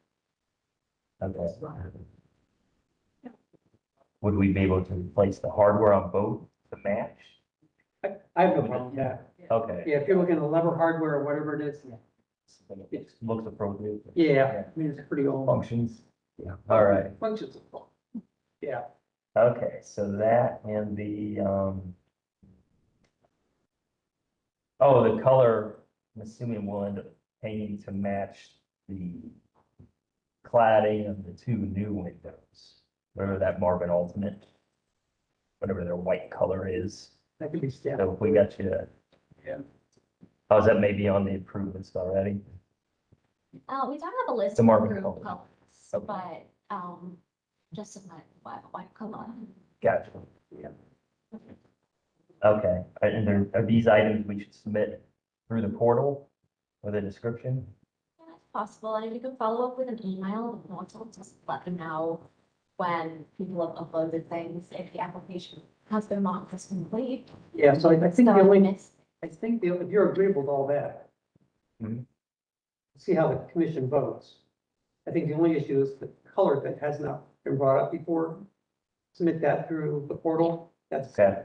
okay. Would we be able to replace the hardware on both to match? I have no problem with that. Okay. Yeah, if you're looking at lever hardware or whatever it is, It looks appropriate. yeah, I mean, it's pretty old. Functions. Yeah. All right. Functions. Yeah, Okay, so that and oh, the color, I'm assuming we'll end up painting to match the cladding of the two new windows. Whatever that Marvin Ultimate, whatever their white color is. that could be stamped. So if we got you. Yeah. How's that maybe on the improvements already? We don't have a list The of Marvin approved color. colors, but, just a white color. Gotcha. Yeah. Okay, and there, are these items we should submit through the portal with a description? Yeah, if possible, and if you could follow up with an email, also just let them know when people have uploaded things, if the application has been marked as complete. Yeah, so I think the So only, miss- if you're agreeable to all that. Mhm. See how the commission votes. I think the only issue is the color that has not been brought up before. Submit that through the portal, that's. Okay.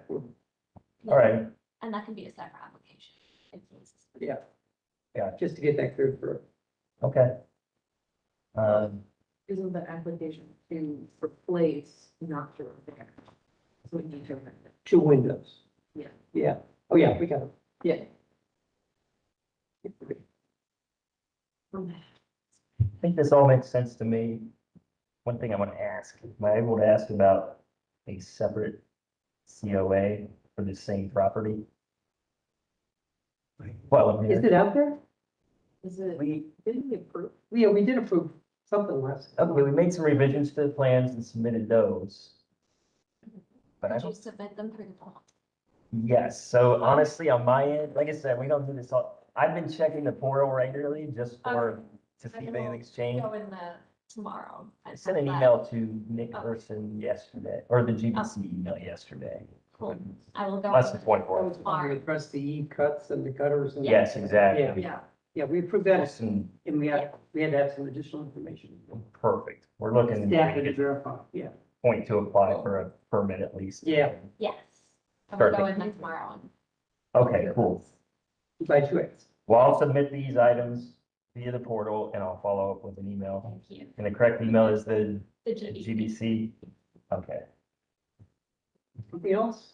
All right, And that can be a separate application. if it's- Yeah. Gotcha. Just to get that cleared through. okay. Isn't the application to replace, not to repair? So we need to amend it. 2 windows. Yeah. Yeah, oh yeah, we got it. Yeah. I think this all makes sense to me. One thing I want to ask, am I able to ask about a separate COA for the same property? Well, I'm Is here. it out there? Is it, We, didn't we approve? Yeah, we did approve something last. okay, we made some revisions to the plans and submitted those. But I Could you don't, submit them through the portal? yes, so honestly, on my end, like I said, we don't do this all, I've been checking the portal regularly just for, to see if anything's changed. Go in the tomorrow. I sent an email to Nick Person yesterday, or the GBC email yesterday. Cool. I will go. Less than 24 hours. Tomorrow. Address the E cuts and the gutters and. Yes, exactly. Yeah. Yeah, we approved that Some and we had to have some additional information. perfect. We're looking Staff had to at verify, yeah. point to apply for a permit at least. Yeah. Yes. I will go Perfect. in there tomorrow. Okay, cool. By 2 ways. Well, I'll submit these items via the portal and I'll follow up with an email. Thank you. And the correct email is the The GBC. GBC. Okay. Anything else?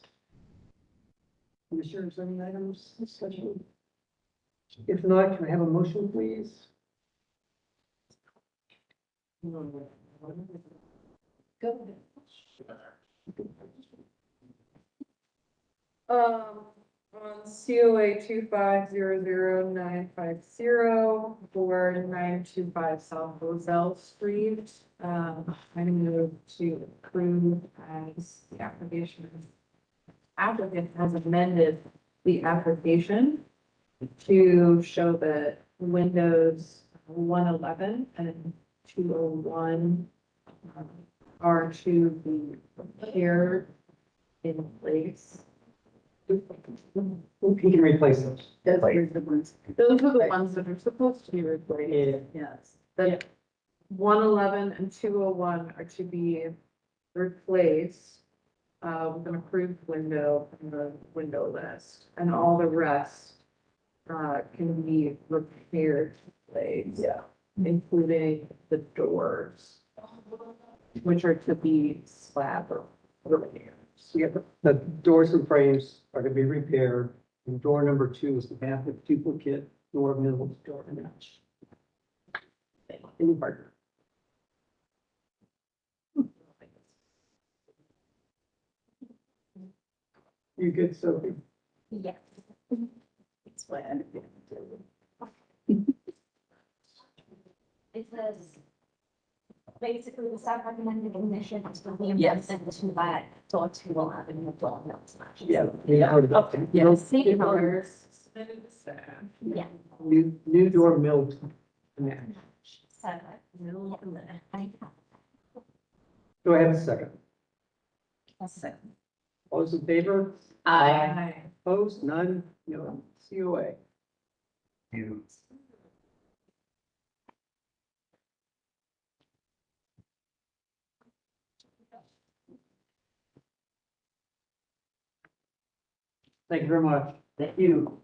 Commissioners, any items, discussion? If not, can I have a motion, please? Go. On COA 2500950 for 925 South Roselle Street, I move to approve as the applicant has amended the application to show that windows 111 and 201 are to be repaired in place. Who can replace those? Those Right. were the ones. Those are the ones that are supposed to be replaced. Yeah. Yes. The 111 and 201 are to be replaced with an approved window from the window list, and all the rest can be repaired in place. Yeah. Including the doors, which are to be slab or repaired. Yeah, the doors and frames are to be repaired. And door number 2 is the bath with duplicate door middle door match. Any partner. You good, Sophie? Yes. It's planned. It says, basically, the staff recommended admission is for the Yes. amendment to that door 211 and the door notes match. Yeah. Yeah. Yes, same colors, Yeah. New door milled. connect. So, I- Do I have a second? All those in favor? Opposed? None? No. COA. You. Thank you very much. Thank you.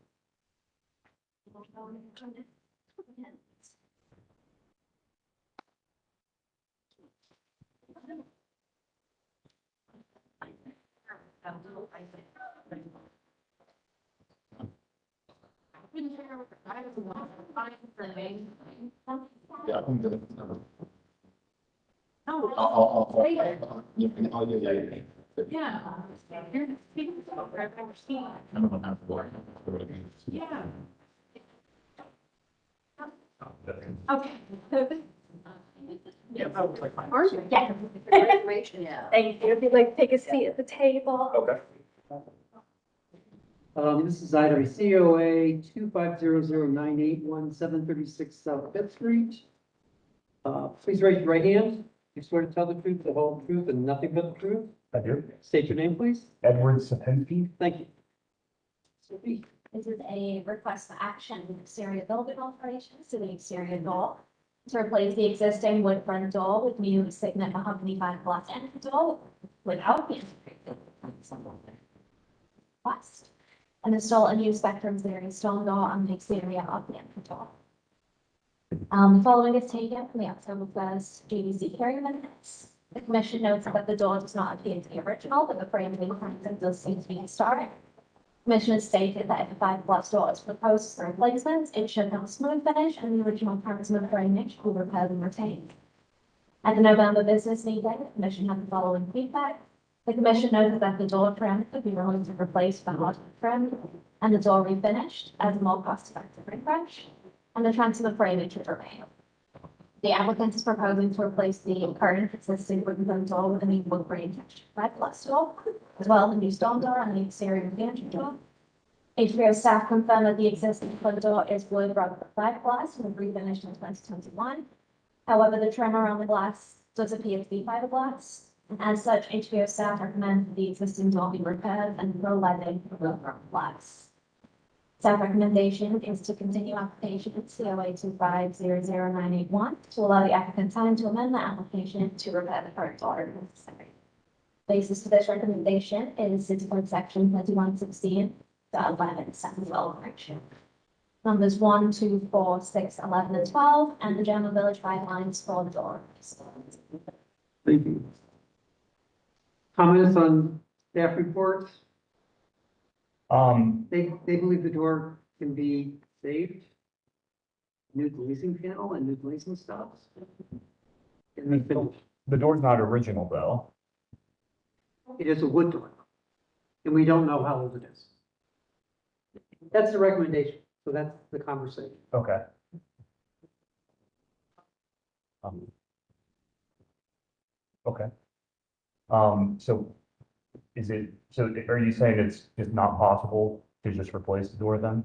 Yeah. Oh. Yeah. You're speaking so I've never seen. I don't have to worry. Yeah. Okay. Yeah, that looks like fine. Yeah. Yeah. Thank you. If you'd like to take a seat at the table. Okay. This is item COA 2500981 South Fifth Street. Please raise your right hand. You swear to tell the truth, the whole truth, and nothing but the truth. I do. State your name, please. Edward Sapinski. Thank you. Sophie. This is a request for action with exterior building alterations to the exterior door to replace the existing wood front door with new signet mahogany five glass end door without the integrated request. And install a new spectrum series stone door on the exterior of the entry door. Following is taken from the October 1st GDC hearing minutes. The commission notes that the door does not appear to be original, but the framing and does seem to be historic. Commission stated that if a five glass door is proposed for replacement, it should have a smooth finish and the original parts of the framing should be repaired and retained. At the November business meeting, the commission had the following feedback. The commission noted that the door trim could be removed and replaced with a hard trim and the door refinished as a more cost-effective refresh, and the transfer framing should remain. The applicant is proposing to replace the current existing wooden door with a new wood grain textured five glass door, as well as a new stone door on the exterior of the entry door. HBO staff confirmed that the existing front door is wood rather than five glass and was refinished in 2021. However, the trim around the glass does appear to be fiberglass. And as such, HBO staff recommend that the existing door be repaired and throw lighting for the front glass. Staff recommendation is to continue application COA 2500981 to allow the applicant time to amend the application to repair the current door if necessary. Basis for this recommendation is City Code Section 2116.11 sentence alteration. Numbers 1, 2, 4, 6, 11, and 12, and the general village guidelines for the door. Thank you. Comments on staff reports? They believe the door can be saved. New glazing panel and new glazing stops. And they finished. The door's not original though. It is a wood door. And we don't know how old it is. That's the recommendation, so that's the conversation. Okay. Okay. So is it, so are you saying it's just not possible to just replace the door then?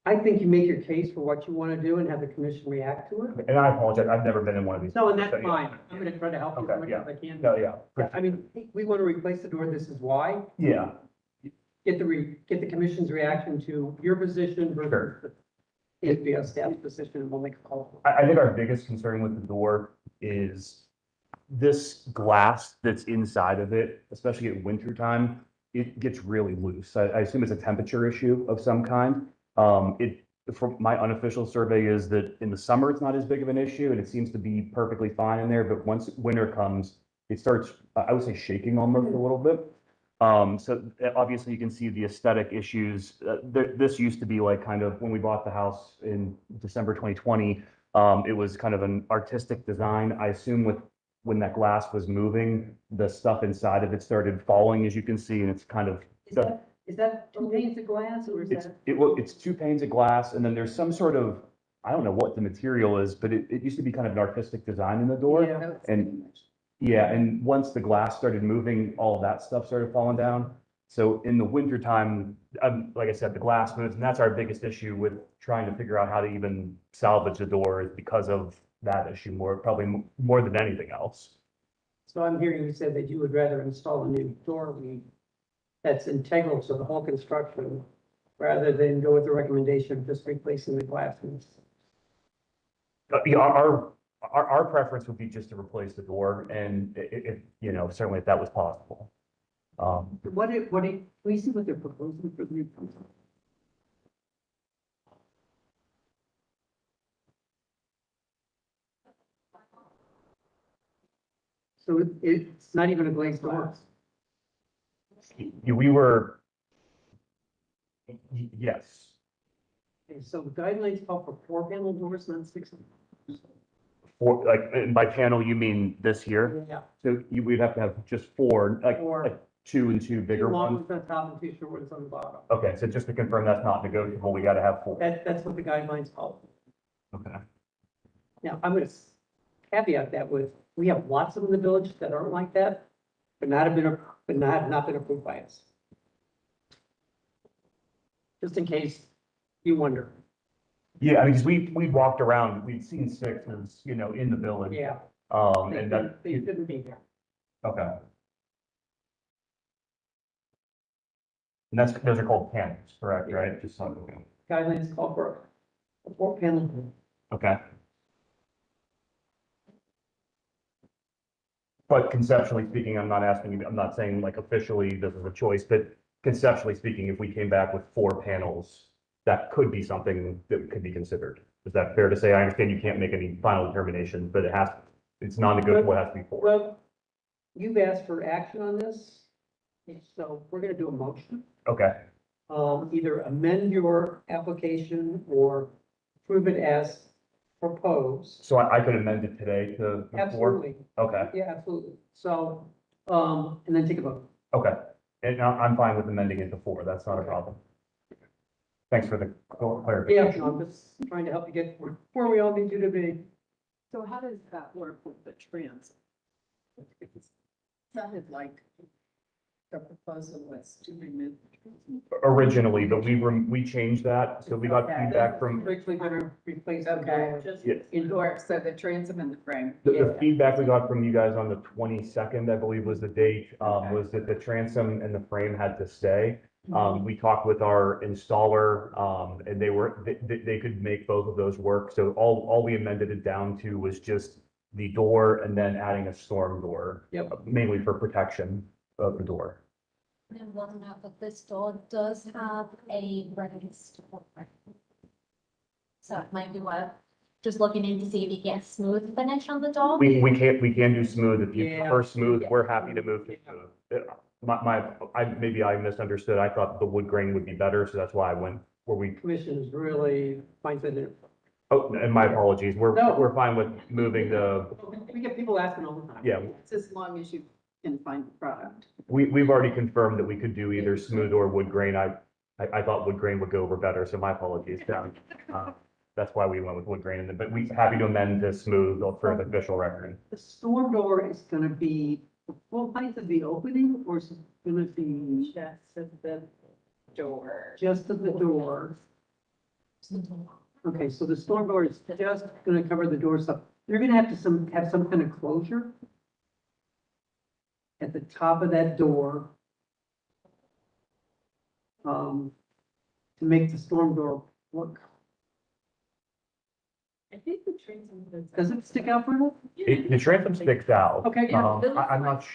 I think you make your case for what you want to do and have the commission react to it. And I apologize, I've never been in one of these. No, and that's So, yeah. fine. I'm gonna try to help you as Okay, much yeah. as I can. No, yeah. Yeah, I mean, we want to replace the door. This is why. Yeah, Get the commission's reaction to your position versus the HBO staff's position, and we'll make a call. I think our biggest concern with the door is this glass that's inside of it, especially at winter time, it gets really loose. I assume it's a temperature issue of some kind. From my unofficial survey is that in the summer, it's not as big of an issue and it seems to be perfectly fine in there, but once winter comes, it starts, I would say shaking almost a little bit. So obviously you can see the aesthetic issues. This used to be like kind of when we bought the house in December 2020, it was kind of an artistic design. I assume when that glass was moving, the stuff inside of it started falling, as you can see, and it's kind of. Is that two panes of glass or is that? It's two panes of glass and then there's some sort of, I don't know what the material is, but it used to be kind of an artistic design in the door. Yeah. And yeah, and once the glass started moving, all of that stuff started falling down. So in the wintertime, like I said, the glass moves, and that's our biggest issue with trying to figure out how to even salvage the door is because of that issue probably more than anything else. So I'm hearing you said that you would rather install a new door lead that's integral to the whole construction rather than go with the recommendation of just replacing the glass. Yeah, our preference would be just to replace the door and if, you know, certainly if that was possible. We see what they're proposing for the new console. So it's not even a glazed door. We were, yes, Okay, so the guidelines call for 4-panel doors, not 6. for, like, by panel, you mean this here? Yeah. So we'd have to have just four, like 2 and 2 bigger Two long ones. ones on top and 2 short ones on the bottom. Okay, so just to confirm, that's not negotiable, we gotta have 4. That's what the guidelines call. Okay. Now, I'm gonna caveat that with, we have lots of them in the village that aren't like that, but not been approved by us. Just in case you wonder. Yeah, I mean, because we walked around, we'd seen 6s, you know, in the village. Yeah. And that, They shouldn't be there. okay. And those are called panels, correct, right? Just so, okay. Guidelines call for a 4-panel. Okay. But conceptually speaking, I'm not asking you, I'm not saying like officially this is a choice, but conceptually speaking, if we came back with 4 panels, that could be something that could be considered. Is that fair to say? I understand you can't make any final determinations, but it's non-negotiable, it has to be 4. Well, you've asked for action on this, so we're gonna do a motion. Okay, Either amend your application or prove it as proposed. so I could amend it today to 4? Absolutely. Okay, Yeah, absolutely. So, and then take a vote. okay. And I'm fine with amending it to 4, that's not a problem. Thanks for the Yeah, clarification. I'm just trying to help you get where we all need you to be. So how does that work with the trans? It sounded like the proposal was to remove. Originally, but we changed that, so we got Okay. feedback from, We're actually gonna replace the Okay, door. just Yeah. indoor, so the transom and the frame. the feedback we got from you guys on the 22nd, I believe was the date, was that the transom and the frame had to stay. We talked with our installer, and they could make both of those work, so all we amended it down to was just the door and then adding a storm door. Yep. Mainly for protection of the door. And one note that this door does have a raised footprint. So it might be worth just looking in to see if you get smooth finish on the door. We can do smooth. If you Yeah. prefer smooth, we're happy to move to smooth. Maybe I misunderstood. I thought the wood grain would be better, so that's why I went where we, Commission's really finds it. oh, and my apologies. No. We're fine with moving the, We get people asking all the time. yeah. It's as long as you can find the product. We've already confirmed that we could do either smooth or wood grain. I thought wood grain would go over better, so my apologies. That's why we went with wood grain, but we're happy to amend to smooth for the official record. The storm door is gonna be the full height of the opening, or is it gonna be Just of the door. just of the door? Okay, so the storm door is just gonna cover the door, so you're gonna have to have some kind of closure at the top of that door to make the storm door work. I think the transom. Does it stick out further? The transom sticks out. Okay, I'm not,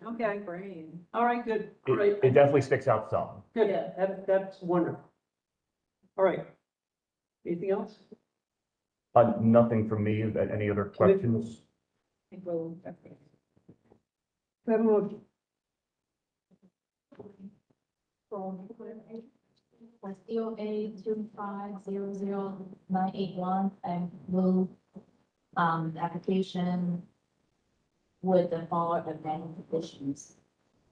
okay, Brain. all right, good, all right, it definitely sticks out some. good, that's wonderful. All right. Anything else? Nothing from me. Any other questions? We have a motion. With DOA 2500981 and move the application with the following amendment conditions.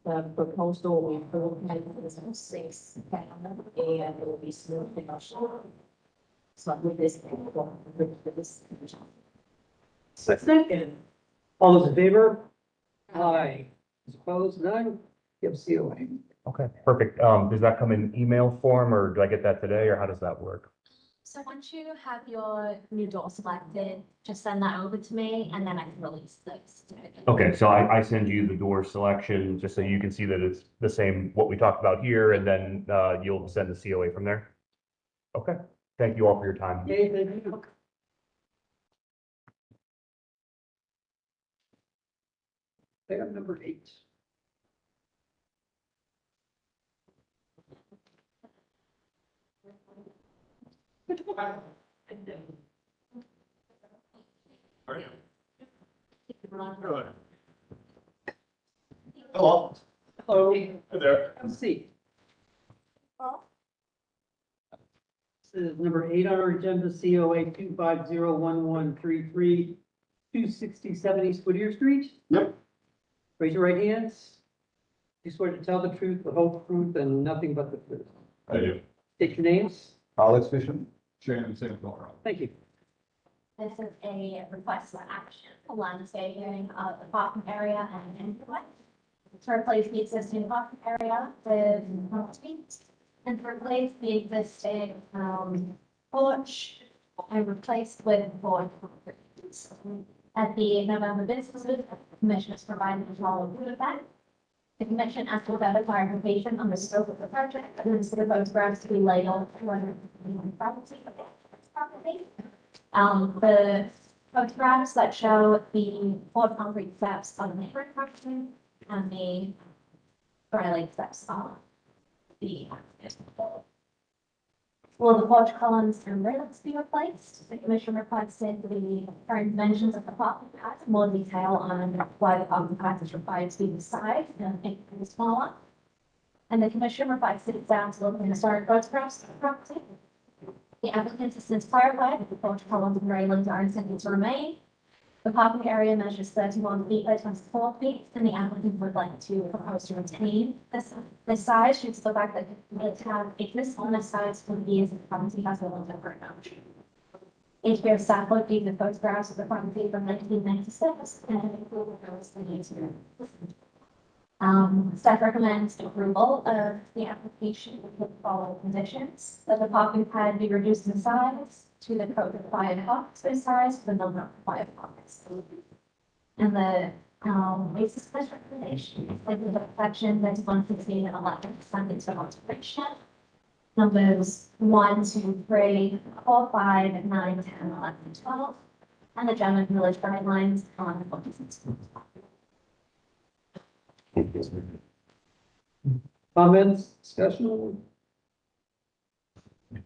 The proposal will improve maintenance of 6 panel and it will be smooth finish. So with this. Second. All those in favor? Aye. Opposed, none. give COA. Okay, perfect. Does that come in email form or do I get that today or how does that work? So once you have your new door selected, just send that over to me and then I can release the certificate. Okay, so I send you the door selection just so you can see that it's the same, what we talked about here, and then you'll send the COA from there. Okay, thank you all for your time. Okay, thank you. Item number 8. Hello. Hello. Hey there. Have a seat. This is number 8 on our agenda, COA 2501133, 267 East Whittier Street. Yep. Raise your right hands. You swear to tell the truth, the whole truth, and nothing but the truth. I do. State your names. Alex Fisher, Shannon Singapore. Thank you. This is a request for action for landscaping of the parking area and entryway. To replace the existing parking area with streets and to replace the existing porch and replace with board concrete. At the November business meeting, the commission is providing a small feedback. The commission asked for better clarification on the scope of the project and then the photographs to be labeled for property. The photographs that show the poured concrete steps on the neighboring property and the railing steps on the. Will the porch columns and railings be replaced? The commission requested the current dimensions of the parking pad, more detail on why the parking pad is required to be the size and make it smaller. And the commission requested examples of historic photographs of the property. The applicant has since clarified that the porch columns and railings are intended to remain. The parking area measures 31 feet by 24 feet, and the applicant would like to propose to retain this size due to the fact that it have existed on this size for years and the property has a little different option. HBR staff looked at the photographs of the property from 1996 and included those in the user. Staff recommends approval of the application with the following conditions: that the parking pad be reduced in size to the code required parking space size for the number of required parks. And the basis of this recommendation is the section that's 116 and 11 into alteration. Numbers 1, 2, 3, 4, 5, 9, 10, 11, 12, and the general village guidelines on the focus. Comments, discussion?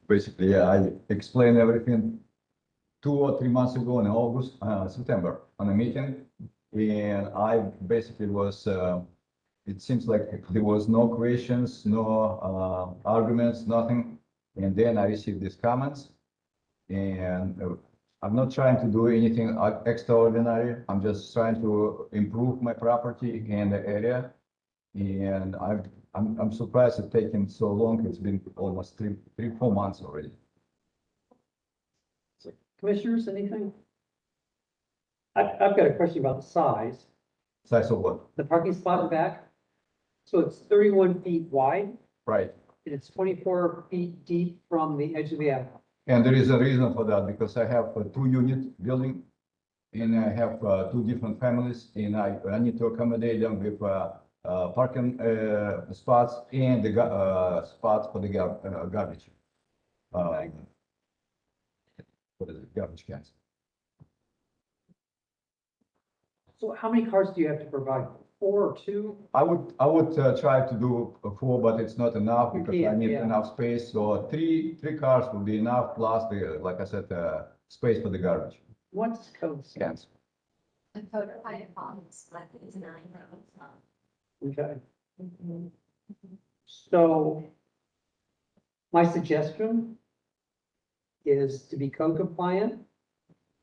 Basically, yeah, I explained everything 2 or 3 months ago in August, September, on a meeting. And I basically was, it seems like there was no questions, no arguments, nothing. And then I received these comments. And I'm not trying to do anything extraordinary. I'm just trying to improve my property and the area. And I'm surprised it's taking so long. It's been almost 4 months already. Commissioners, anything? I've got a question about the size. Size of what? The parking spot in back. So it's 31 feet wide Right. and it's 24 feet deep from the edge of the alley. And there is a reason for that, because I have a 2-unit building and I have 2 different families, and I need to accommodate them with parking spots and the spots for the garbage. What is it? Garbage cans. So how many cars do you have to provide? 4 or 2? I would try to do 4, but it's not enough because I need Yeah. enough space. So three cars would be enough, plus like I said, space for the garbage What's code? cans. The code required parking spot is 9 rows. Okay. So my suggestion is to be code compliant,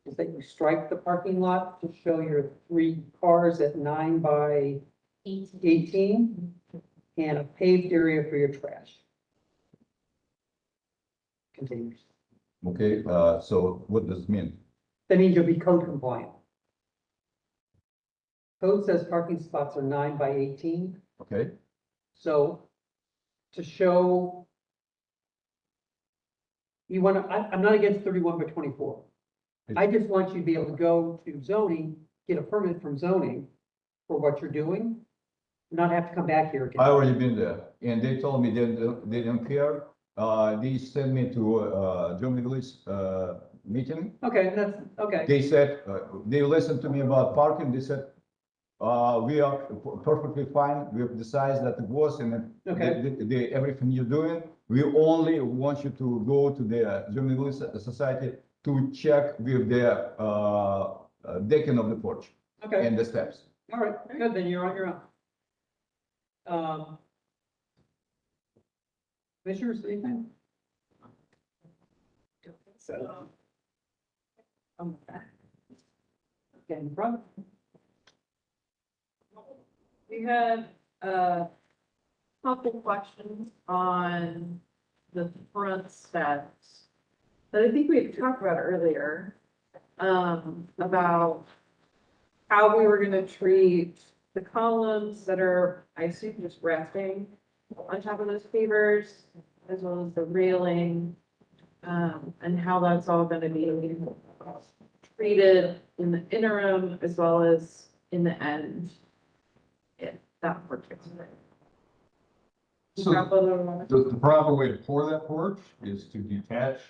is that you strike the parking lot to show your 3 cars at 9 by 18 and a paved area for your trash. Continues. Okay, so what does it mean? That means you'll be code compliant. Code says parking spots are 9 by 18. Okay, So to show you want to, I'm not against 31 by 24. I just want you to be able to go to zoning, get a permit from zoning for what you're doing, not have to come back here I again. already been there, and they told me they didn't care. They sent me to German Village meeting. Okay, that's, okay. They said, they listened to me about parking. They said, we are perfectly fine. We have decided that it was and Okay. everything you're doing. We only want you to go to the German Village Society to check with the decking of the porch Okay, and the steps. all right, good, then you're on your own. Commissioners, anything? So. Okay, in front. We had a couple questions on the front steps that I think we had talked about earlier. About how we were gonna treat the columns that are, I assume, just resting on top of those pavers, as well as the railing, and how that's all gonna be treated in the interim as well as in the end. If that works. So the proper way to pour that porch is to detach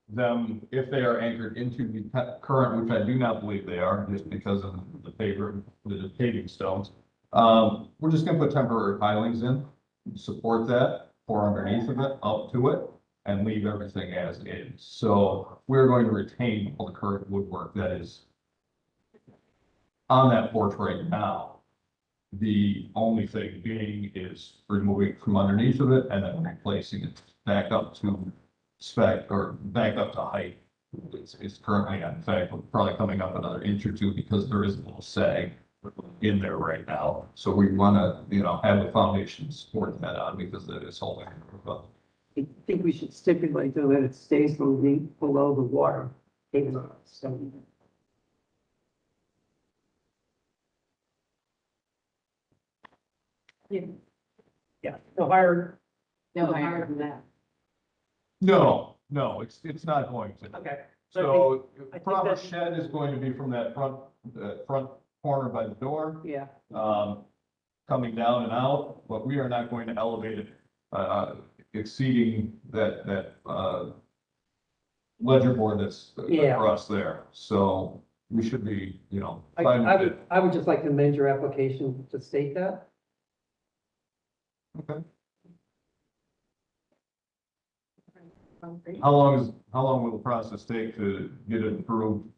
them if they are anchored into the current, which I do not believe they are, just because of the paving stones. We're just gonna put temporary pilings in, support that, pour underneath of it, up to it, and leave everything as is. So we're going to retain all the current woodwork that is on that porch right now. The only thing being is removing from underneath of it and then replacing it back up to spec or back up to height. It's currently, in fact, probably coming up another inch or two because there is a little sag in there right now. So we want to, have the foundation support that on because that is holding it up. I think we should stipulate though that it stays below the water table. So. Yeah, no higher, No no higher. higher than that. No, it's not going to. Okay. So I think proper that's- shed is going to be from that front corner by the door. Yeah, Coming down and out, but we are not going to elevate it, exceeding that ledger board that's Yeah. across there. So we should be, I fine with would, it. I would just like to amend your application to state that. Okay. How long will the process take to get it approved?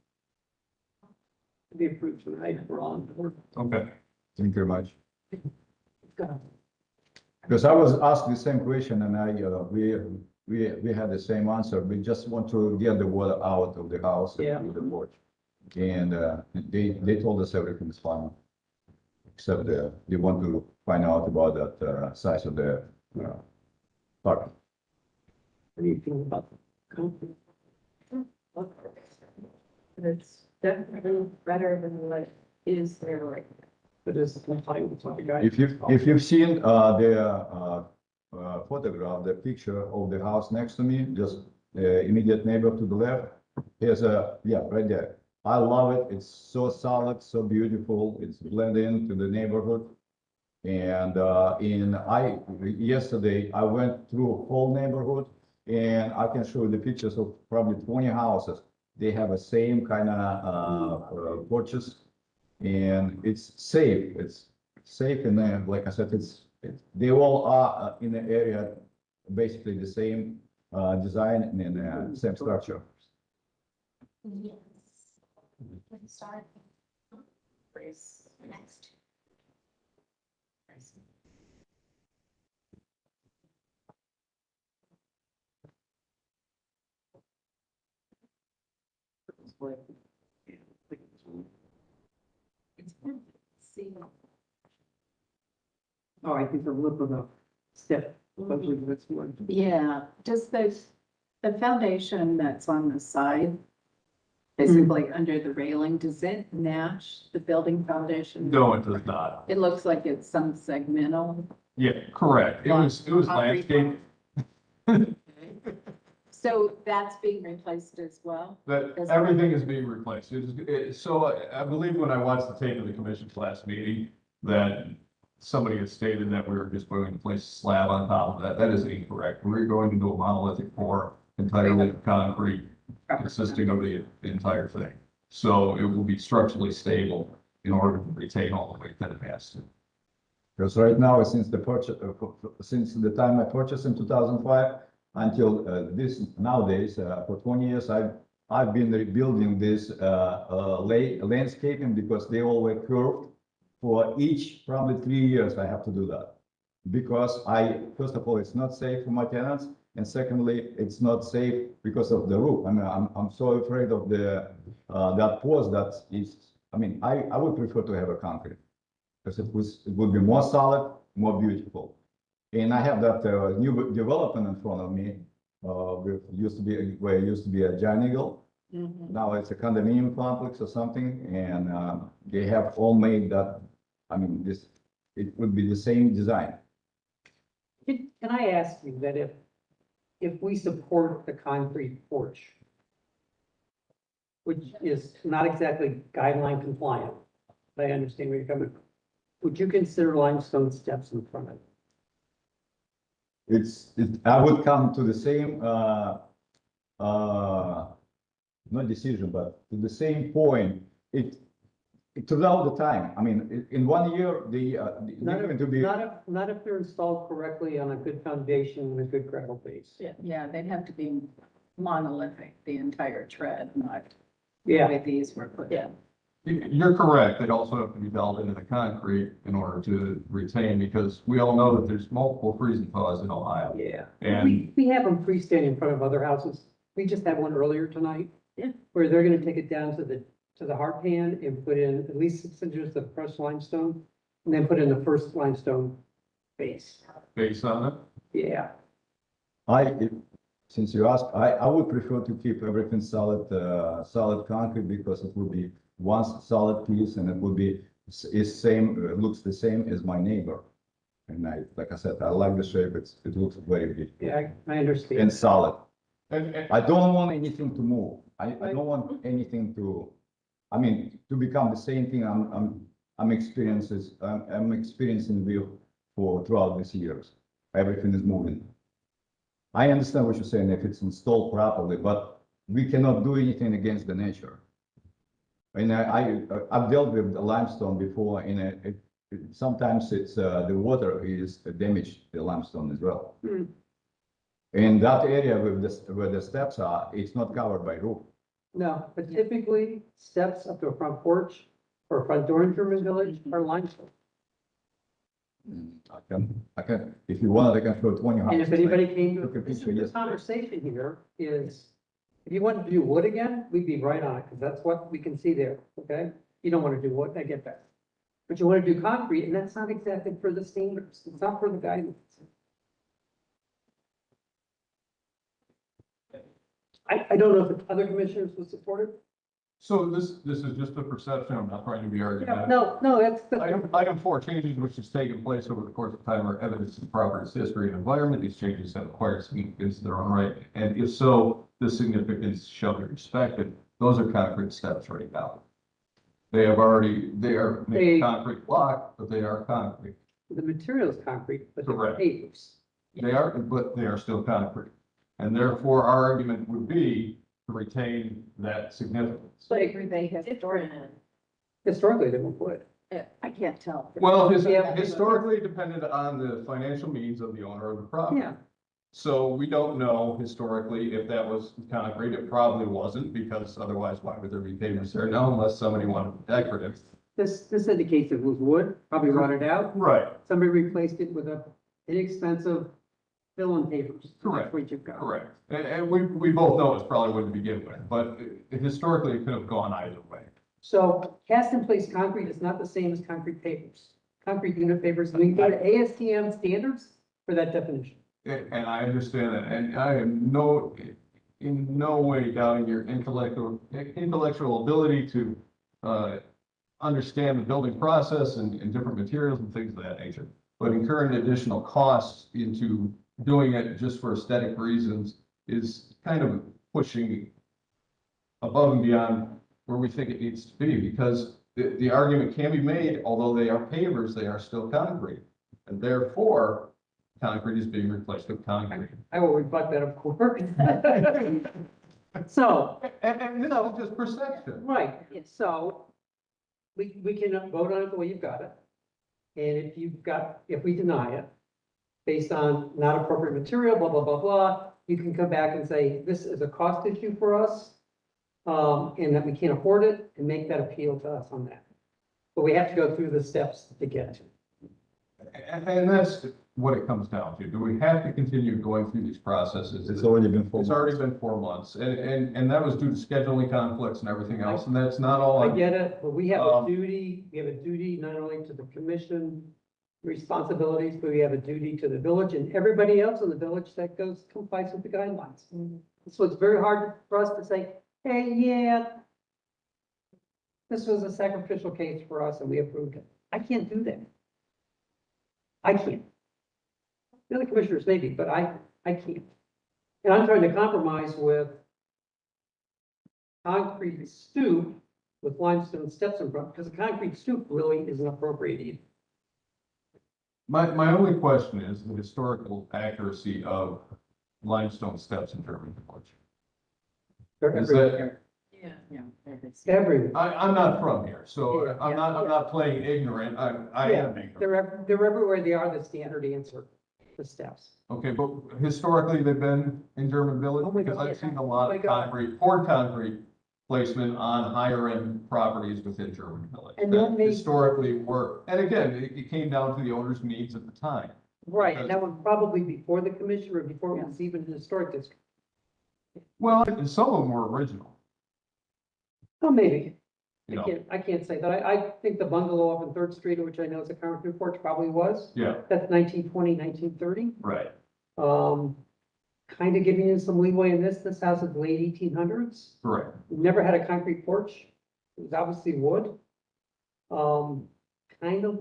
To be approved tonight, we're on board. Okay. Thank you very much. Go. Because I was asked the same question and we had the same answer. We just want to get the water out of the house Yeah. and the porch. And they told us everything's fine. Except they want to find out about that size of the park. What do you feel about the concrete? It's definitely better than what is there right now. But it's compliant with what the guy. If you've seen the photograph, the picture of the house next to me, just immediate neighbor to the left, here's right there. I love it. It's so solid, so beautiful. It's blended into the neighborhood. And yesterday I went through a whole neighborhood and I can show you the pictures of probably 20 houses. They have the same kind of porches. And it's safe. It's safe, and then, like I said, they all are in the area, basically the same design and same structure. Yes. We can start. Next. Oh, I think the lip of the step. Hopefully that's one. Yeah, just the foundation that's on the side, basically under the railing. Does it match the building foundation? No, it does not. It looks like it's some segmental. Yeah, correct. It was Concrete. landscape. So that's being replaced as well? That everything is being replaced. So I believe when I watched the tape of the commission's last meeting, that somebody had stated that we were just going to place a slab on top of that. That is incorrect. We're going to do a monolithic pour entirely of concrete consisting of the entire thing. So it will be structurally stable in order to retain all the weight that it has to. Because right now, since the purchase, since the time I purchased in 2005 until this nowadays, for 20 years, I've been rebuilding this landscaping because they all were curved. For each probably 3 years, I have to do that because first of all, it's not safe for my tenants, and secondly, it's not safe because of the roof. I mean, I'm so afraid of the that pose that is. I mean, I would prefer to have a concrete because it would be more solid, more beautiful. And I have that new development in front of me. Where it used to be a giant eagle. Now it's a condominium complex or something, and they have all made that. I mean, it would be the same design. Can I ask you that if we support the concrete porch, which is not exactly guideline compliant, but I understand where you're coming from, would you consider limestone steps in front of it? I would come to the same, not decision, but to the same point. Throughout the time, I mean, in 1 year, Not going if, to be. not if they're installed correctly on a good foundation and a good gravel base. Yeah, they'd have to be monolithic, the entire tread, not the Yeah, way these were put in. You're correct. They'd also have to be built into the concrete in order to retain, because we all know that there's multiple freezing thaws in Ohio. yeah. And We have them freestanding in front of other houses. We just had one earlier tonight. Yeah. Where they're gonna take it down to the hard pan and put in at least 6 inches of crushed limestone, and then put in the first limestone base. based on it, Yeah, Since you asked, I would prefer to keep everything solid concrete because it would be one solid piece and it would be looks the same as my neighbor. And like I said, I like the shape. It looks very good yeah, I understand. and solid. and I don't want anything to move. I don't want anything to, I mean, to become the same thing I'm experiencing throughout these years. Everything is moving. I understand what you're saying if it's installed properly, but we cannot do anything against the nature. And I've dealt with the limestone before, and sometimes it's the water is damaged the limestone as well. In that area where the steps are, it's not covered by roof. No, but typically steps up to a front porch or a front door in German Village are limestone. I can, if you want, I can show 20 houses. And if anybody came Took a to, picture the yesterday. conversation here is, if you wanted to do wood again, we'd be right on it, because that's what we can see there, okay? You don't want to do wood, I get that. But you want to do concrete, and that's not exactly for the standards, it's not for the guidance. I don't know if the other commissioners would support it. so this is just a perception. I'm not trying to be argumentative. No, that's. Item 4, changes which has taken place over the course of time are evidence of the property's history and environment. These changes have acquired significance in their own right, and if so, the significance shall be respected. Those are concrete steps right now. They are made concrete block, but they are concrete. The material is concrete, but they're Correct. pavers. But they are still concrete. And therefore, our argument would be to retain that significance. But were they historic? Historically, they were wood. I can't tell. Well, Yeah. historically depended on the financial means of the owner of the property. Yeah, So we don't know historically if that was concrete. It probably wasn't, because otherwise why would there be pavers there now unless somebody wanted decorative? this indicates it was wood, probably rotted out. Right, Somebody replaced it with a inexpensive fill-in papers. Correct. That's where you've got. correct. And we both know it's probably wouldn't begin with, but historically it could have gone either way. So cast in place concrete is not the same as concrete pavers. Concrete unit pavers, we can go to ASTM standards for that definition. And I understand that, and in no way doubting your intellectual ability to, understand the building process and different materials and things of that nature. But incurring additional costs into doing it just for aesthetic reasons is kind of pushing above and beyond where we think it needs to be, because the argument can be made, although they are pavers, they are still concrete. And therefore, concrete is being replaced with concrete. I will rebut that, of course. So, And you know, just perception. right, so we can vote on it the way you've got it. And if we deny it, based on not appropriate material, blah, blah, blah, blah, you can come back and say, this is a cost issue for us, and that we can't afford it, and make that appeal to us on that. But we have to go through the steps to get to. And that's what it comes down to. Do we have to continue going through these processes? It's already been 4 It's months. already been 4 months, and that was due to scheduling conflicts and everything else, and that's not all. I get it, but we have a Um, duty not only to the commission responsibilities, but we have a duty to the village and everybody else in the village that complies with the guidelines. So it's very hard for us to say, hey, yeah, this was a sacrificial case for us and we approved it. I can't do that. I can't. The other commissioners maybe, but I can't. And I'm trying to compromise with concrete stoop with limestone steps in front, because a concrete stoop really isn't appropriate either. My only question is the historical accuracy of limestone steps in German village. They're Is everywhere. Yeah. Yeah. Everywhere. I'm not from here, so Yeah, I'm not playing ignorant. I Yeah, am ignorant. they're everywhere. They are the standard answer, the steps. Okay, but historically, they've been in German village, Oh my because God. I've seen a Oh lot my of God. poured concrete placement on higher end properties within German village. And That that may- historically work. And again, it came down to the owner's needs at the time. Right, and that would probably before the commission or before it was even an historic district. Well, some of them were original, Oh, maybe. you know, I can't say that. I think the bungalow up on Third Street, which I know is a concrete porch, probably was. yeah, That's 1920, 1930. right. Kind of giving you some leeway in this. This house is late 1800s. Correct. Never had a concrete porch. It was obviously wood. I'm kind of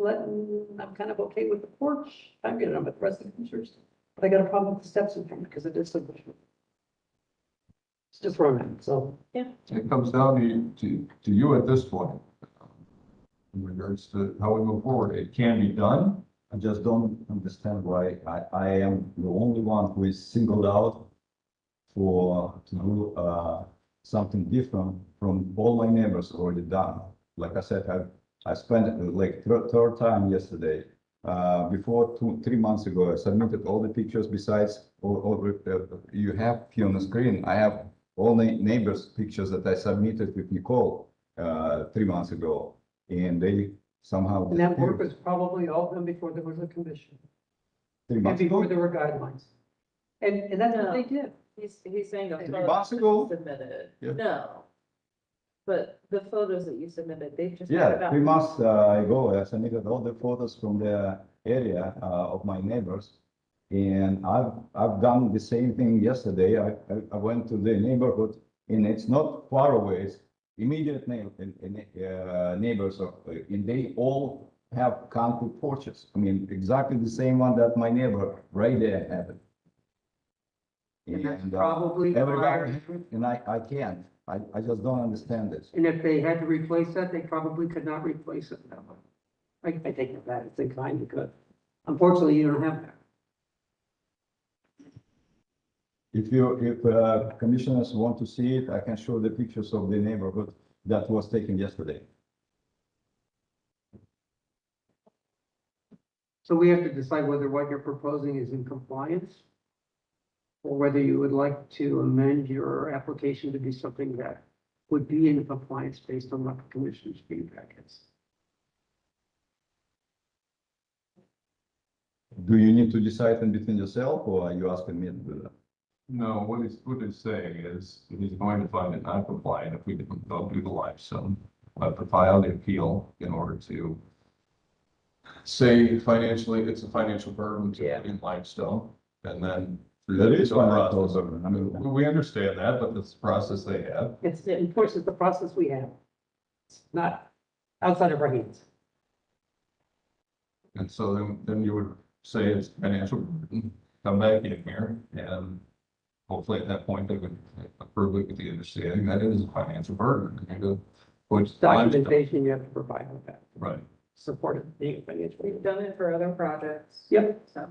okay with the porch. I'm getting on with the rest of the commissioners. But I got a problem with the steps in front because it is so much. It's just where I'm at, so. It comes down to you at this point. In regards to how we move forward, it can be done. I just don't understand why I am the only one who is singled out to do something different from all my neighbors already done. Like I said, I spent like third time yesterday. Before 3 months ago, I submitted all the pictures besides you have here on the screen. I have all the neighbors' pictures that I submitted with Nicole 3 months ago, and they somehow. And that work disappeared. was probably all done before there was a commission. 3 And months before ago. there were guidelines. And that's what they did. He's saying the 3 photos months that ago? you submitted. Yeah. No. But the photos that you submitted, they just. Yeah, about- 3 months ago, I submitted all the photos from the area of my neighbors. And I've done the same thing yesterday. I went to the neighborhood and it's not far away. It's immediate neighbors and they all have concrete porches. I mean, exactly the same one that my neighbor right there had. And that's And probably everybody, why- and I can't. I just don't understand this. And if they had to replace that, they probably could not replace it that way. I take it back, it's inclined to could. Unfortunately, you don't have that. If commissioners want to see it, I can show the pictures of the neighborhood that was taken yesterday. So we have to decide whether what you're proposing is in compliance, or whether you would like to amend your application to be something that would be in compliance based on what the commission's feedback is. Do you need to decide in between yourself or are you asking me to do that? No, what it's saying is he's going to find it non-compliant if we don't do the limestone. But to file the appeal in order to say financially, it's a financial burden to put in limestone. And then through That that is fine, process. also, I mean, We understand that, but that's the process they have. It's, of course, it's the process we have. It's not outside of our hands. And so then you would say it's financial burden, come back in here and hopefully at that point they would approve it with the understanding that it is a financial burden. And you go, which Documentation you have to provide with that, right. support it being financially. We've done it for other projects. Yep, So.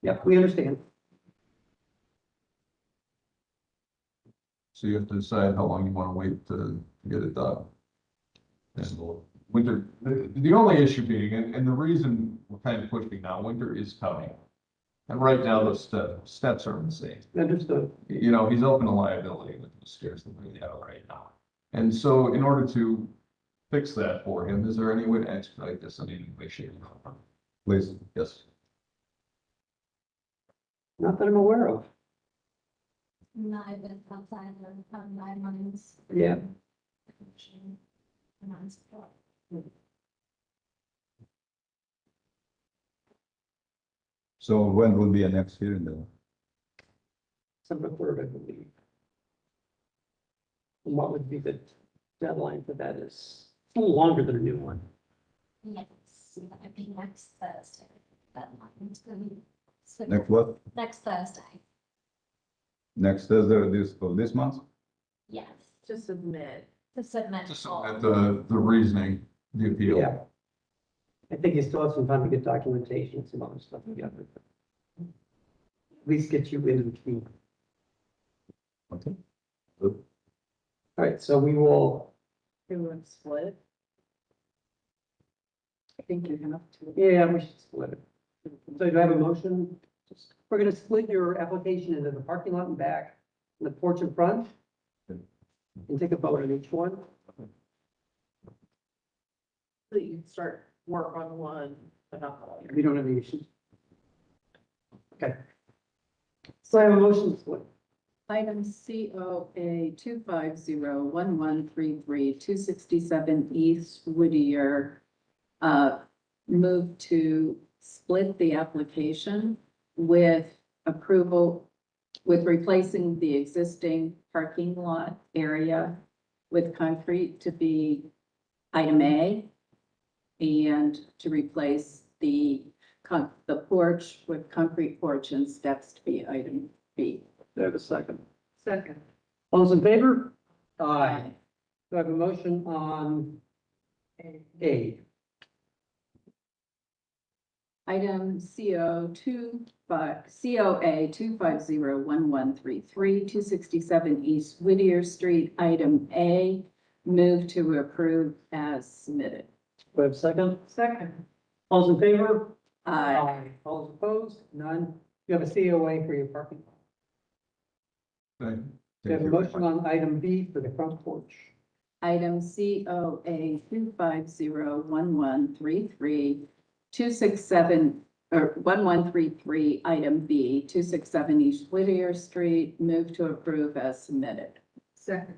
yep, we understand. So you have to decide how long you want to wait to get it done. And winter, the only issue being, and the reason we're kind of pushing now, winter is coming. And right now, those steps are insane. Understood. You know, he's open to liability with the stairs that we have right now. And so in order to fix that for him, is there any way to expedite this in any way, shape, or form? please, Yes. Not that I'm aware of. No, I've been outside of my months. Yeah. so when will be a next hearing then? December 3rd, I believe. And what would be the deadline for that is a little longer than a new one. Yes, that'd be next Thursday. That one's good. So Next what? next Thursday, Next Thursday, this month? yes, To submit. to submit. Just so that the reasoning, the appeal. Yeah. I think you still have some time to get documentation and some other stuff together. At least get you in the queue. Okay. All right, so we will, Do one split. I think you have to. yeah, we should split it. So do I have a motion? We're gonna split your application into the parking lot and back, and the porch in front. And take a vote on each one. So you can start work on one, but not all. We don't have any issues. Okay. So I have a motion to split. Item COA 2501133-267 East Whittier. Move to split the application with approval, with replacing the existing parking lot area with concrete to be item A, and to replace the porch with concrete porch and steps to be item B. Do I have a second? Second. All those in favor? Aye. Do I have a motion on A? Item COA 2501133-267 East Whittier Street, item A, move to approve as submitted. Do I have a second? Second. All those in favor? Aye. All those opposed? None. You have a COA for your parking lot. Thank you. Do you have a motion on item B for the front porch? Item COA 2501133-267 or 1133, item B, 267 East Whittier Street, move to approve as submitted. Second.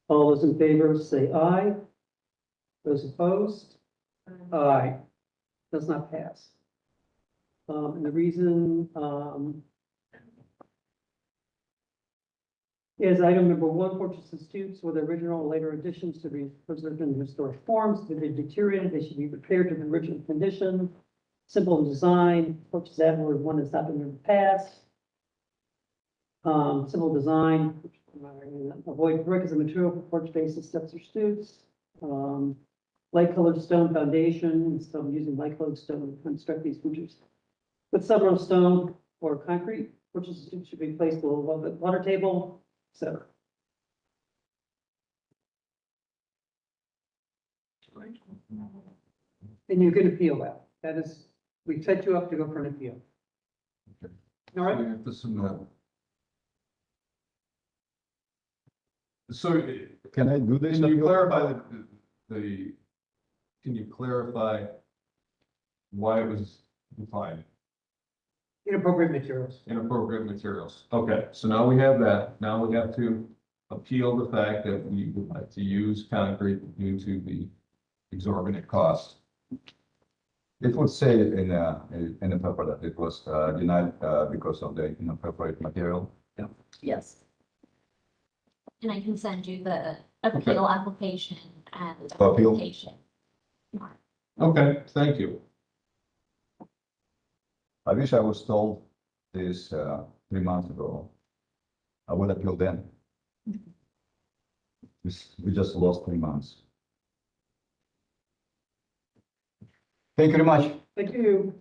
All those in favor say aye. Those opposed? Aye. Does not pass. And the reason, is item number 1, porches and stoops with original or later additions to be preserved in historic forms. If they deteriorated, they should be repaired to the original condition. Simple design, porches added one that's not been in the past. Simple design, avoid brick as a material for porch bases, steps or stoops. Light colored stone foundation, so I'm using light colored stone to construct these features. With several stone or concrete, porches and stoops should be placed below the water table, etc. And you can appeal that. That is, we set you up to go for an appeal. All right. We have to submit. So Can I do this? can you clarify can you clarify why it was defined? Inappropriate materials. Inappropriate materials. Okay, so now we have that. Now we have to appeal the fact that we would like to use concrete due to the exorbitant cost. It would say in the paper that it was denied because of the inappropriate material. Yes. And I can send you the appeal application and Appeal. application. Okay, thank you. I wish I was told this 3 months ago. I would appeal then. We just lost 3 months. Thank you very much. Thank you.